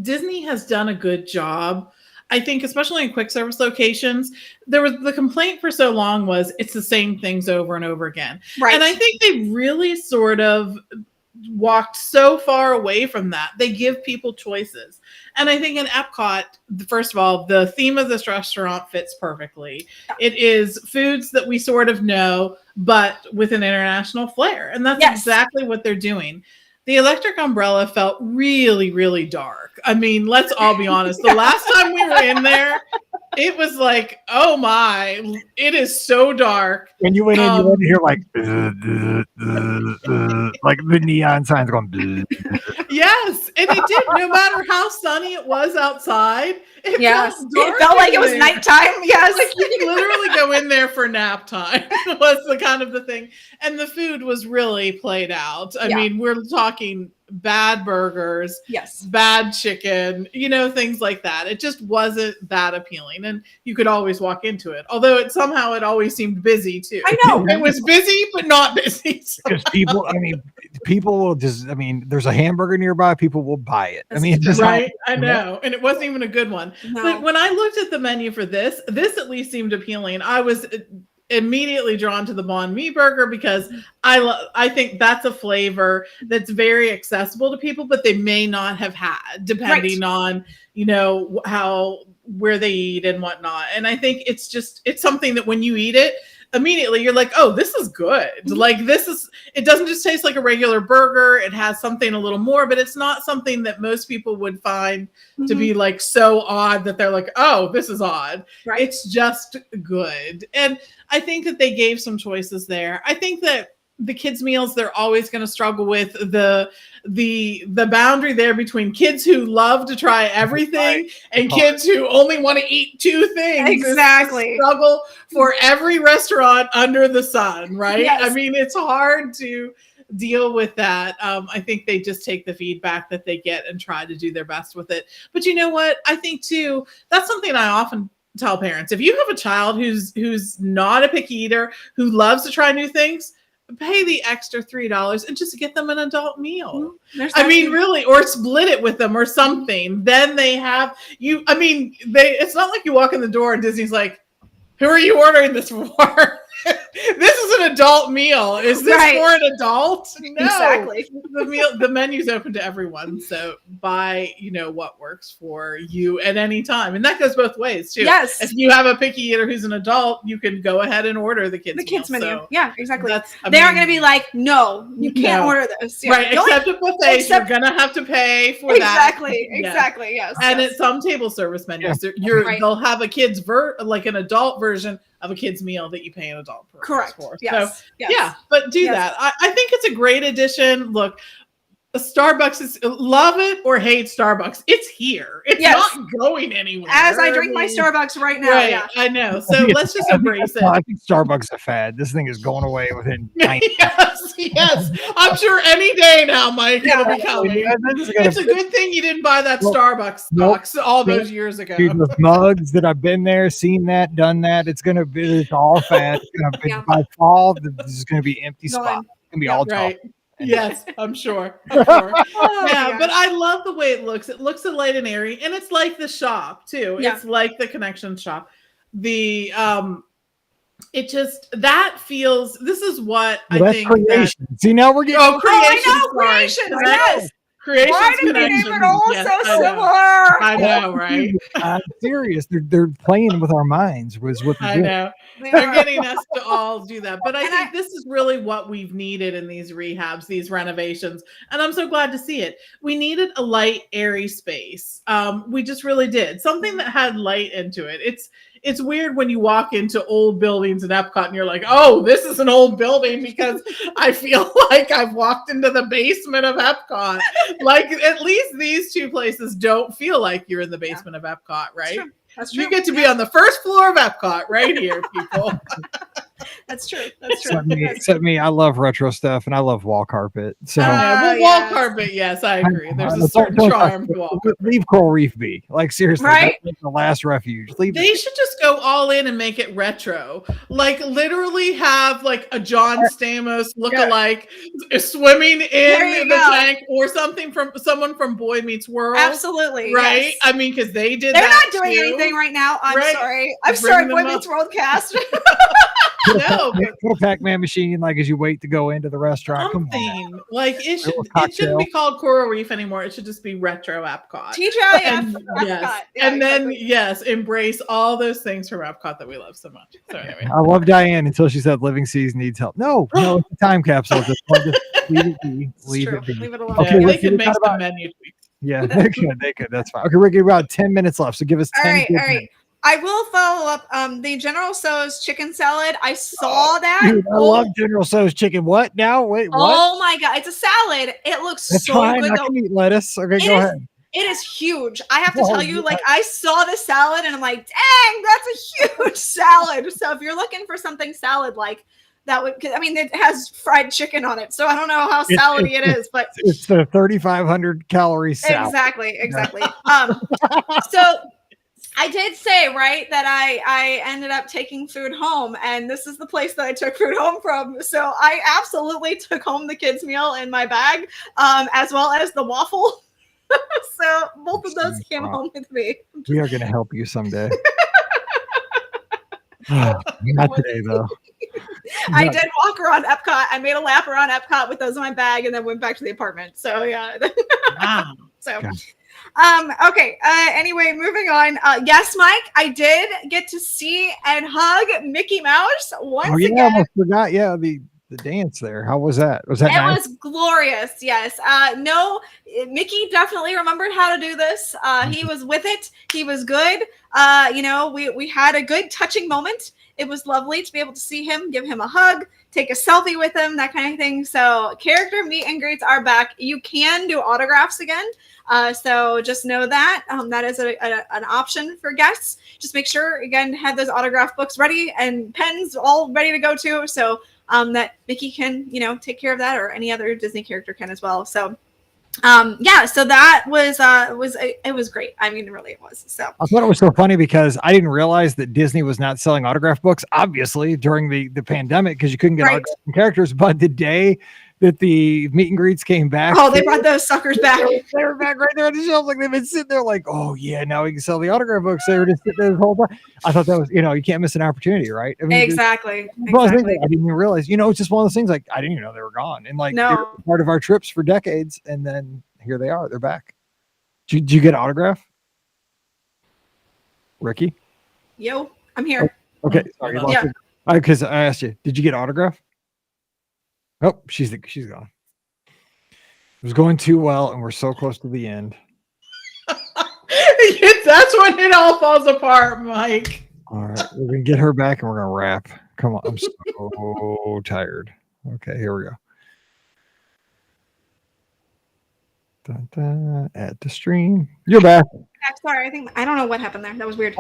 Disney has done a good job. I think, especially in quick service locations, the complaint for so long was it's the same things over and over again. Right. And I think they really sort of walked so far away from that. They give people choices. And I think in Epcot, first of all, the theme of this restaurant fits perfectly. It is foods that we sort of know, but with an international flair. And that's exactly what they're doing. The electric umbrella felt really, really dark. I mean, let's all be honest. The last time we were in there, it was like, oh my, it is so dark. When you went in, you went to hear like the neon signs going. Yes, and it did. No matter how sunny it was outside, it felt like it was nighttime. Yes, like you could literally go in there for nap time. Was the kind of the thing, and the food was really played out. I mean, we're talking bad burgers, bad chicken, things like that. It just wasn't that appealing, and you could always walk into it. Although it always seemed busy too. I know it was busy, but not busy. Because people will just. I mean, there's a hamburger nearby. People will buy it. I mean, just right. I know, and it wasn't even a good one. No. But when I looked at the menu for this at least seemed appealing. I was immediately drawn to the banh mi burger because I think that's a flavor that's very accessible to people, but they may not have had depending on where they eat and whatnot. And I think it's something that when you eat it, immediately you're like, oh, this is good. Like it doesn't just taste like a regular burger. It has something a little more, but it's not something that most people would find to be like so odd that they're like, oh, this is odd. Right. It's just good. And I think that they gave some choices there. I think that the kids' meals, they're always going to struggle with the boundary there between kids who love to try everything and kids who only want to eat two things. Exactly. Struggle for every restaurant under the sun, right? Yes. I mean, it's hard to deal with that. I think they just take the feedback that they get and try to do their best with it. But you know what? I think too, that's something I often tell parents. If you have a child who's not a picky eater, who loves to try new things, pay the extra $3 and just get them an adult meal. I mean, really, or split it with them or something. Then they have it's not like you walk in the door and Disney's like, who are you ordering this for? This is an adult meal. Is this for an adult? No. Exactly. The menu's open to everyone. So buy, what works for you at any time. And that goes both ways too. Yes. If you have a picky eater who's an adult, you can go ahead and order the kids menu. So yeah, exactly. They aren't going to be like, no, you can't order this. Yeah. Right. Except at buffets, you're going to have to pay for that. Exactly. Yes. And at some table service menus, they'll have a kid's like an adult version of a kid's meal that you pay an adult price for. Yes. So yeah, but do that. I think it's a great addition. Look, Starbucks is love it or hate Starbucks. It's here. It's not going anywhere. As I drink my Starbucks right now. Right, yeah. I know. So let's just embrace it. I think Starbucks is a fad. This thing is going away within 90 Yes. I'm sure any day now, Mike, it'll be coming. It's a good thing you didn't buy that Starbucks box all those years ago. Dude, with mugs that I've been there, seen that, done that. It's all fad. It's gonna be by fall. This is gonna be empty spot. It's gonna be all right. Yes, I'm sure. But I love the way it looks. It looks light and airy, and it's like the shop too. Yeah. It's like the connection shop. It just that feels. This is what I think. Creation. See, now we're getting. Creation. Yes. Creation. Why did we name it all so similar? I know, right? I'm serious. They're playing with our minds. Was what I know. They're getting us to all do that. But I think this is really what we've needed in these rehabs, these renovations. And I'm so glad to see it. We needed a light, airy space. We just really did. Something that had light into it. It's weird when you walk into old buildings at Epcot and you're like, oh, this is an old building because I feel like I've walked into the basement of Epcot. Like at least these two places don't feel like you're in the basement of Epcot, right? That's true. You get to be on the first floor of Epcot right here, people. That's true. That's true. Except me, I love retro stuff and I love wall carpet. So wall carpet, yes, I agree. There's a certain charm to wall carpet. Leave Coral Reef be. Like seriously, right? That's the last refuge. They should just go all in and make it retro. Like literally have like a John Stamos look-alike swimming in the tank or someone from Boy Meets World. Absolutely. Right? Yes. I mean, because they did They're that not doing anything right now. I'm sorry. Boy Meets World cast. No, put a Pac-Man machine like as you wait to go into the restaurant. Something like it shouldn't be called Coral Reef anymore. It should just be Retro Epcot. TGIF. And then embrace all those things from Epcot that we love so much. So anyway, I love Diane until she said Living Seas needs help. No, it's a time capsule. Just leave it be. Leave it alone. Okay, they can make some menu tweaks. Yeah, they could. That's fine. Okay, Ricky, about 10 minutes left, so give us 10. All right. I will follow up. The General Tso's chicken salad. I saw that. Dude, I love General Tso's chicken. What now? Wait, what? Oh my god, it's a salad. It looks so fine. good. I can eat lettuce. Okay, go ahead. It is huge. I have to tell you, like I saw the salad and I'm like, dang, that's a huge salad. So if you're looking for something salad like that would, I mean, it has fried chicken on it, so I don't know how salady it is, but it's the 3,500 calorie salad. Exactly. So I did say, right, that I ended up taking food home, and this is the place that I took food home from. So I absolutely took home the kids' meal in my bag, as well as the waffle. So both of those came home with me. We are going to help you someday. Not today, though. I did walk around Epcot. I made a lap around Epcot with those in my bag and then went back to the apartment. So, yeah. Wow. So, okay. Anyway, moving on. Yes, Mike, I did get to see and hug Mickey Mouse once again. I almost forgot. Yeah, the dance there. How was that? Was that nice? It was glorious. Yes. No, Mickey definitely remembered how to do this. He was with it. He was good. We had a good touching moment. It was lovely to be able to see him, give him a hug, take a selfie with him, that kind of thing. So character meet and greets are back. You can do autographs again. So just know that that is an option for guests. Just make sure, again, have those autograph books ready and pens all ready to go too. So that Mickey can, take care of that, or any other Disney character can as well. So so that was great. I mean, really it was. So I thought it was so funny because I didn't realize that Disney was not selling autograph books, obviously, during the pandemic, because you couldn't get autographed from characters. But the day that the meet and greets came back. Oh, they brought those suckers back. They were back right there on the shelf. Like they've been sitting there like, oh yeah, now we can sell the autograph books. They were just sitting there the whole time. I thought that was, you can't miss an opportunity, right? I mean, Exactly. I didn't even realize, it's just one of those things like I didn't even know they were gone. And like they were part of our trips for decades. And then here they are. They're back. Did you get an autograph? Ricky? Yo, I'm here. Okay. Sorry. Yeah. Because I asked you, did you get an autograph? Oh, she's gone. It was going too well, and we're so close to the end. That's when it all falls apart, Mike. All right, we're gonna get her back, and we're gonna wrap. Come on, I'm so tired. Okay, here we go. Dun, dun, add to stream. You're back. Sorry, I don't know what happened there. That was weird.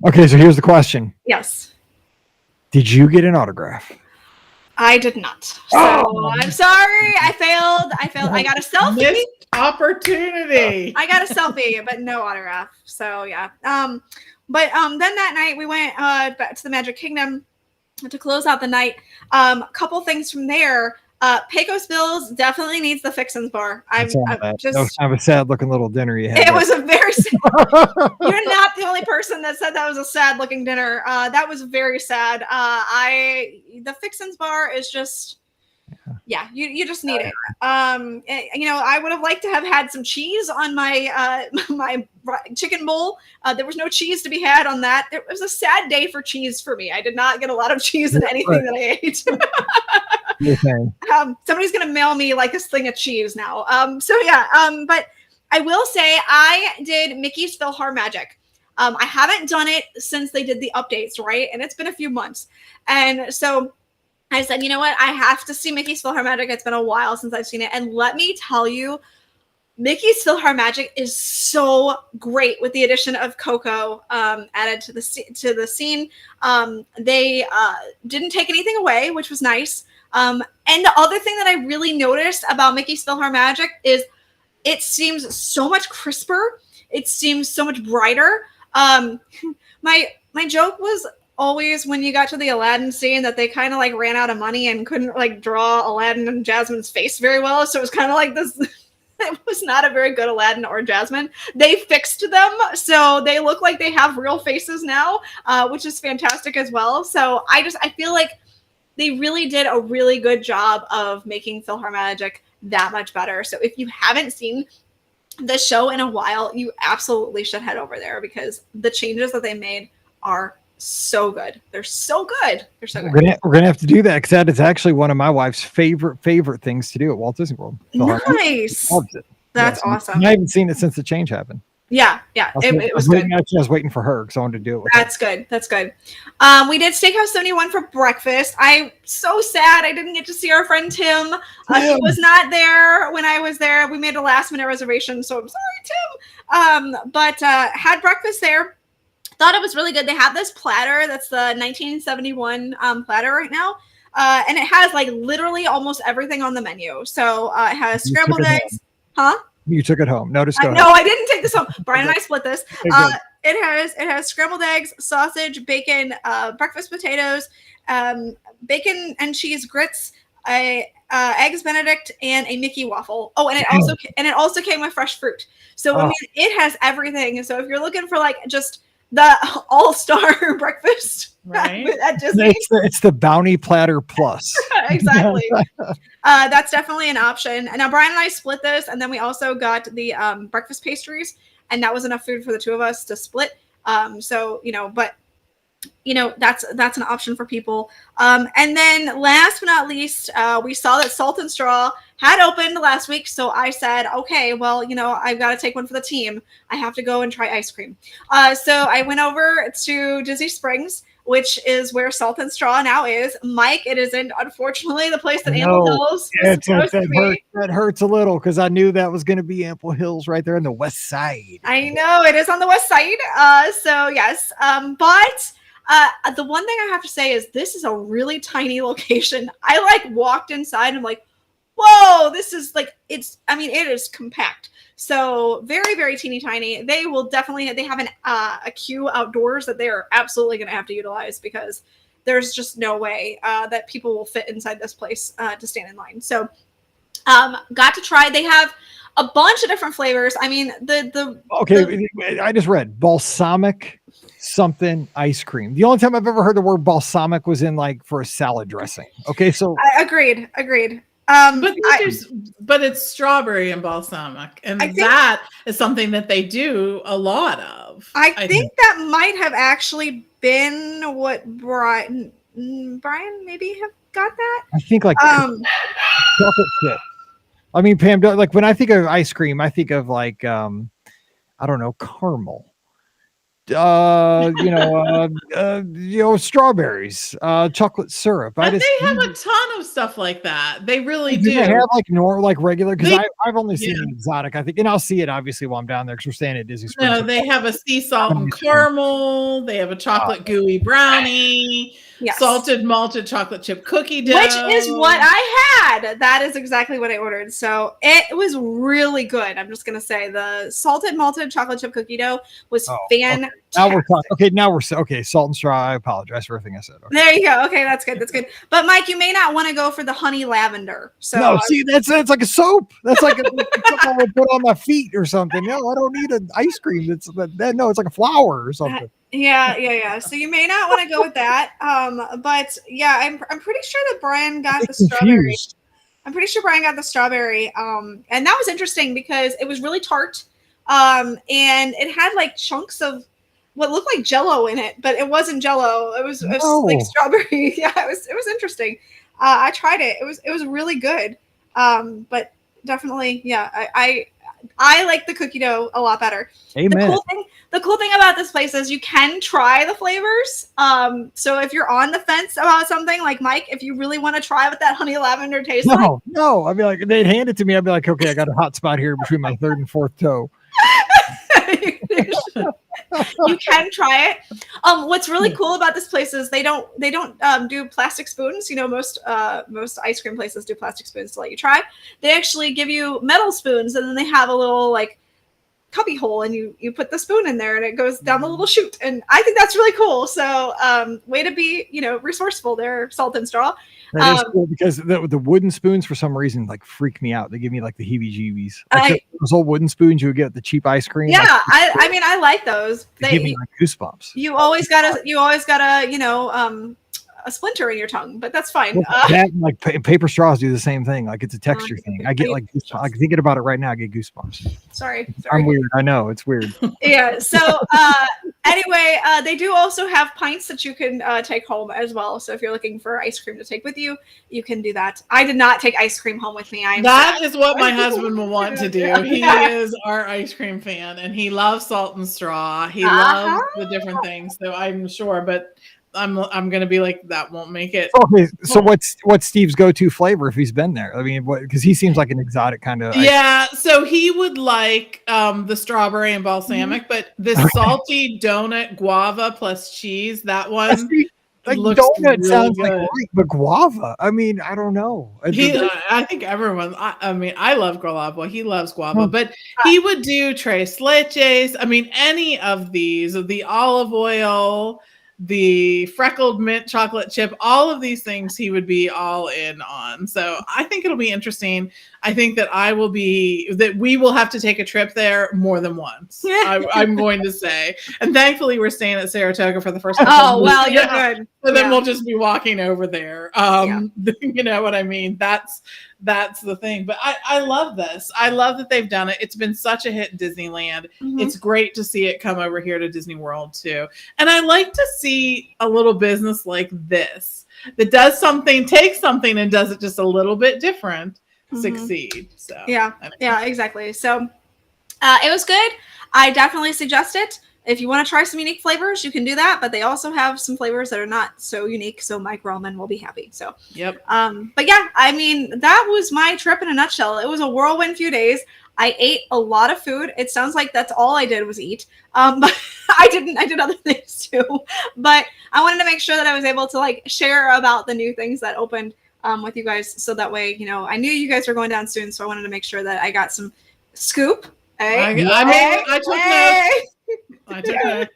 Okay, so here's the question. Yes. Did you get an autograph? I did not. So I'm sorry. I failed. I got a selfie. Missed opportunity. I got a selfie, but no autograph. So yeah. But then that night we went back to the Magic Kingdom to close out the night. Couple things from there. Pecos Bills definitely needs the Fixins bar. That was kind of a sad looking little dinner you had. It was a very sad. You're not the only person that said that was a sad looking dinner. That was very sad. The Fixins bar is just, you just need it. I would have liked to have had some cheese on my my chicken bowl. There was no cheese to be had on that. It was a sad day for cheese for me. I did not get a lot of cheese in anything that I ate. Somebody's gonna mail me like this thing of cheese now. But I will say I did Mickey's PhilharMagic. I haven't done it since they did the updates, right? And it's been a few months. And so I said, you know what? I have to see Mickey's PhilharMagic. It's been a while since I've seen it. And let me tell you, Mickey's PhilharMagic is so great with the addition of Coco added to the scene. They didn't take anything away, which was nice. And the other thing that I really noticed about Mickey's PhilharMagic is it seems so much crisper. It seems so much brighter. My joke was always when you got to the Aladdin scene that they kind of like ran out of money and couldn't like draw Aladdin and Jasmine's face very well. So it was kind of like this. It was not a very good Aladdin or Jasmine. They fixed them, so they look like they have real faces now, which is fantastic as well. So I feel like they really did a really good job of making PhilharMagic that much better. So if you haven't seen the show in a while, you absolutely should head over there because the changes that they made are so good. They're so good. They're so good. We're gonna have to do that because that is actually one of my wife's favorite things to do at Walt Disney World. Nice. Loves it. That's awesome. I haven't seen it since the change happened. Yeah. It was good. I was waiting for her because I wanted to do it with That's good. We did Steakhouse 71 for breakfast. I'm so sad I didn't get to see our friend Tim. He was not there when I was there. We made a last minute reservation, so I'm sorry, Tim. But had breakfast there. Thought it was really good. They have this platter that's the 1971 platter right now. And it has like literally almost everything on the menu. So it has scrambled eggs. Huh? You took it home. No, I didn't take this home. Brian and I split this. It has scrambled eggs, sausage, bacon, breakfast potatoes, bacon and cheese grits, eggs Benedict, and a Mickey waffle. Oh, and it also came with fresh fruit. So I mean, it has everything. So if you're looking for like just the all-star breakfast, right? At Disney, it's the bounty platter plus. Exactly. That's definitely an option. And now Brian and I split this, and then we also got the breakfast pastries, and that was enough food for the two of us to split. That's an option for people. And then last but not least, we saw that Salt and Straw had opened last week. So I said, okay, well, I've got to take one for the team. I have to go and try ice cream. So I went over to Disney Springs, which is where Salt and Straw now is. Mike, it isn't, unfortunately, the place that Ample Hills was supposed to be. That hurts a little because I knew that was going to be Ample Hills right there on the west side. I know, it is on the west side. So yes, but the one thing I have to say is this is a really tiny location. I walked inside and I'm like, whoa, this is it is compact. So very, very teeny tiny. They have a queue outdoors that they are absolutely going to have to utilize because there's just no way that people will fit inside this place to stand in line. So Got to try. They have a bunch of different flavors. I mean, I just read balsamic something ice cream. The only time I've ever heard the word balsamic was in like for a salad dressing. Okay, so I agreed. But it's strawberry and balsamic, and that is something that they do a lot of. I think that might have actually been what Brian maybe have got that. I think like chocolate chip. I mean, Pam, like when I think of ice cream, I think of like I don't know, caramel. Strawberries, chocolate syrup. But they have a ton of stuff like that. They really do. They have like regular, because I've only seen an exotic, I think, and I'll see it obviously while I'm down there because we're staying at Disney Springs. No, they have a sea salt and caramel. They have a chocolate gooey brownie. Yes. Salted malted chocolate chip cookie dough, which is what I had. That is exactly what I ordered. So it was really good. I'm just gonna say the salted malted chocolate chip cookie dough was fantastic. Now we're talking. Okay. Salt and straw. I apologize for everything I said. Okay. There you go. Okay, that's good. But Mike, you may not want to go for the honey lavender. So no, see, that's like a soap. That's like something I would put on my feet or something. No, I don't need an ice cream. It's like a flower or something. Yeah. So you may not want to go with that. But yeah, I'm pretty sure that Brian got the strawberry. I'm pretty sure Brian got the strawberry. And that was interesting because it was really tart. And it had like chunks of what looked like Jello in it, but it wasn't Jello. It was like strawberry. Yeah, it was interesting. I tried it. It was really good. But definitely, yeah, I like the cookie dough a lot better. Amen. The cool thing about this place is you can try the flavors. So if you're on the fence about something, like Mike, if you really want to try what that honey lavender tastes like. No. I'd be like, they'd hand it to me. I'd be like, okay, I got a hot spot here between my third and fourth toe. You can try it. What's really cool about this place is they don't do plastic spoons. You know, most ice cream places do plastic spoons to let you try. They actually give you metal spoons, and then they have a little like cubby hole, and you put the spoon in there and it goes down the little chute. And I think that's really cool. So way to be, resourceful there, Salt and Straw. That is cool because the wooden spoons for some reason like freak me out. They give me like the heebie-jeebies. Like those old wooden spoons you would get at the cheap ice cream. Yeah, I mean I like those. They give me like goosebumps. You always gotta a splinter in your tongue, but that's fine. Like paper straws do the same thing. Like it's a texture thing. I get like thinking about it right now. I get goosebumps. Sorry. I'm weird. I know it's weird. Yeah. So anyway, they do also have pints that you can take home as well. So if you're looking for ice cream to take with you, you can do that. I did not take ice cream home with me. That is what my husband will want to do. He is our ice cream fan, and he loves Salt and Straw. He loves the different things. So I'm sure, but I'm gonna be like, that won't make it. Okay, so what's Steve's go-to flavor if he's been there? I mean, because he seems like an exotic kind of. Yeah, so he would like the strawberry and balsamic, but this salty donut guava plus cheese, that one. Like donut really sounds good. Like right, but guava. I mean, I don't know. I think everyone. I mean, I love guava. He loves guava, but he would do tres leches. I mean, any of these, the olive oil, the freckled mint chocolate chip, all of these things he would be all in on. So I think it'll be interesting. I think that we will have to take a trip there more than once. I'm going to say. And thankfully we're staying at Saratoga for the first couple of weeks. Oh, well, you're good. So then we'll just be walking over there. You know what I mean? That's the thing. But I love this. I love that they've done it. It's been such a hit in Disneyland. Mm-hmm. It's great to see it come over here to Disney World too. And I like to see a little business like this that does something, takes something and does it just a little bit different. Succeed. So yeah, exactly. So it was good. I definitely suggest it. If you want to try some unique flavors, you can do that, but they also have some flavors that are not so unique, so Mike Roman will be happy. So yep. But yeah, I mean, that was my trip in a nutshell. It was a whirlwind few days. I ate a lot of food. It sounds like that's all I did was eat. But I did other things too. But I wanted to make sure that I was able to like share about the new things that opened with you guys, so that way, I knew you guys were going down soon, so I wanted to make sure that I got some scoop. I took notes.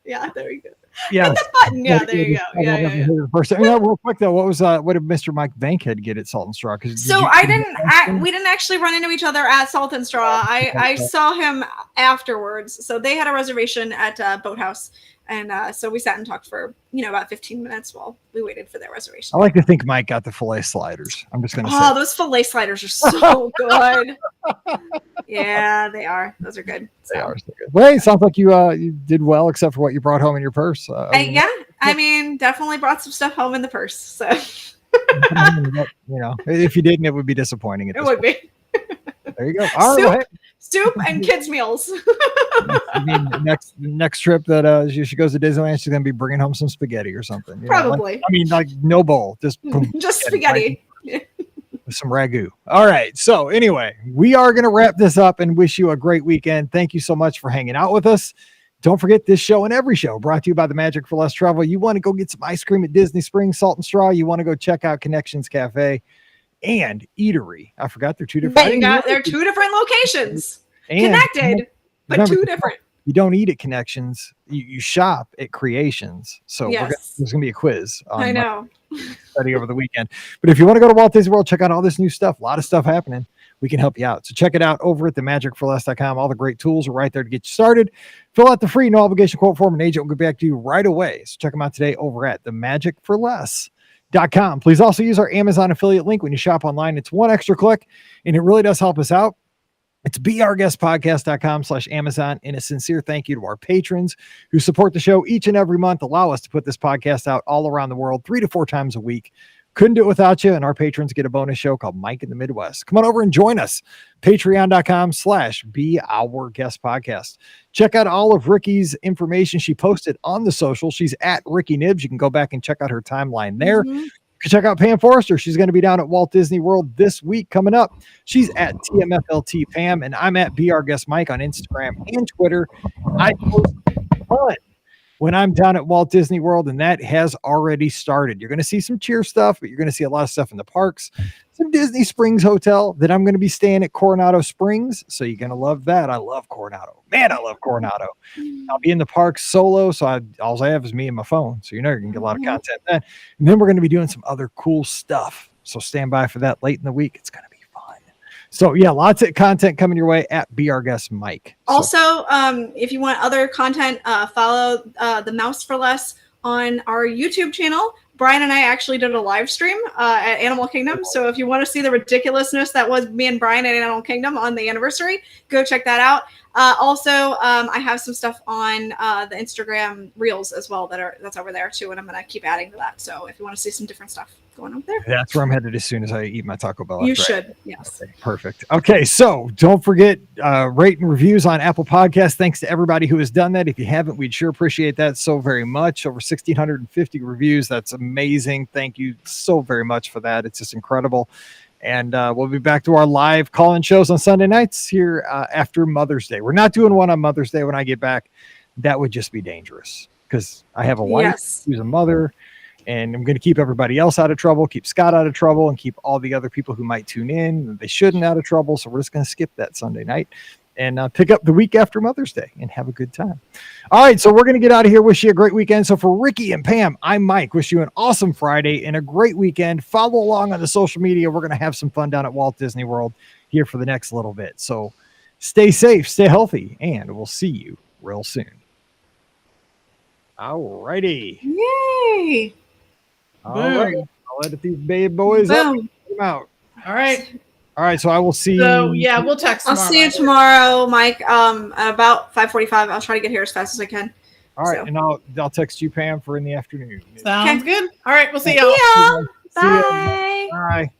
Yeah, there we go. Yeah. Hit the button. Yeah, there you go. Yeah. Real quick though, what did Mr. Mike Bankhead get at Salt and Straw? So we didn't actually run into each other at Salt and Straw. I saw him afterwards. So they had a reservation at Boathouse. And so we sat and talked for, about 15 minutes while we waited for their reservation. I like to think Mike got the filet sliders. I'm just going to say. Oh, those filet sliders are so good. Yeah, they are. Those are good. They are so good. Well, it sounds like you did well, except for what you brought home in your purse. I mean, definitely brought some stuff home in the purse. So, if you didn't, it would be disappointing. It would be. There you go. All right. Soup and kids' meals. next trip that she goes to Disneyland, she's gonna be bringing home some spaghetti or something. Probably. Like no bowl, just spaghetti. Right? With some ragu. All right. So anyway, we are gonna wrap this up and wish you a great weekend. Thank you so much for hanging out with us. Don't forget this show and every show brought to you by the Magic for Less Travel. You want to go get some ice cream at Disney Springs, Salt and Straw. You want to go check out Connections Cafe and Eatery. I forgot they're two different. They're two different locations, connected, but two different. You don't eat at Connections. You shop at Creations. So there's going to be a quiz. I know. Study over the weekend. But if you want to go to Walt Disney World, check out all this new stuff. A lot of stuff happening. We can help you out. So check it out over at themagicforless.com. All the great tools are right there to get you started. Fill out the free no obligation quote form. An agent will get back to you right away. So check them out today over at themagicforless.com. Please also use our Amazon affiliate link when you shop online. It's one extra click and it really does help us out. It's beourguestpodcast.com/Amazon. And a sincere thank you to our patrons who support the show each and every month, allow us to put this podcast out all around the world 3 to 4 times a week. Couldn't do it without you. And our patrons get a bonus show called Mike in the Midwest. Come on over and join us. Patreon.com/beourguestpodcast. Check out all of Ricky's information she posted on the social. She's at Ricky Nibbs. You can go back and check out her timeline there. You can check out Pam Forrester. She's going to be down at Walt Disney World this week coming up. She's at TMFLT Pam, and I'm at Be Our Guest Mike on Instagram and Twitter. I post fun when I'm down at Walt Disney World, and that has already started. You're going to see some cheer stuff, but you're going to see a lot of stuff in the parks. Some Disney Springs Hotel that I'm going to be staying at Coronado Springs. So you're going to love that. I love Coronado. Man, I love Coronado. I'll be in the park solo. So all I have is me and my phone. So you're going to get a lot of content then. And then we're going to be doing some other cool stuff. So stand by for that late in the week. It's going to be fun. So yeah, lots of content coming your way at Be Our Guest Mike. Also, if you want other content, follow the Mouse for Less on our YouTube channel. Brian and I actually did a live stream at Animal Kingdom. So if you want to see the ridiculousness that was me and Brian at Animal Kingdom on the anniversary, go check that out. Also, I have some stuff on the Instagram Reels as well that's over there too, and I'm going to keep adding to that. So if you want to see some different stuff going on there, that's where I'm headed as soon as I eat my Taco Bell. You should, yes. Okay, perfect. Okay, so don't forget rate and reviews on Apple Podcasts. Thanks to everybody who has done that. If you haven't, we'd sure appreciate that so very much. Over 1,650 reviews. That's amazing. Thank you so very much for that. It's just incredible. And we'll be back to our live call-in shows on Sunday nights here after Mother's Day. We're not doing one on Mother's Day when I get back. That would just be dangerous because I have a wife who's a mother, and I'm going to keep everybody else out of trouble, keep Scott out of trouble, and keep all the other people who might tune in, they shouldn't, out of trouble. So we're just going to skip that Sunday night and pick up the week after Mother's Day and have a good time. All right, so we're going to get out of here. Wish you a great weekend. So for Ricky and Pam, I'm Mike. Wish you an awesome Friday and a great weekend. Follow along on the social media. We're going to have some fun down at Walt Disney World here for the next little bit. So stay safe, stay healthy, and we'll see you real soon. All righty. Yay. All right. I'll edit these bad boys up and get them out. All right. All right, so I will see you. Yeah, we'll text tomorrow. I'll see you tomorrow, Mike, at about 5:45. I'll try to get here as fast as I can. All right, and I'll text you, Pam, for in the afternoon. Sounds good. All right, we'll see y'all. See ya. Bye. Bye.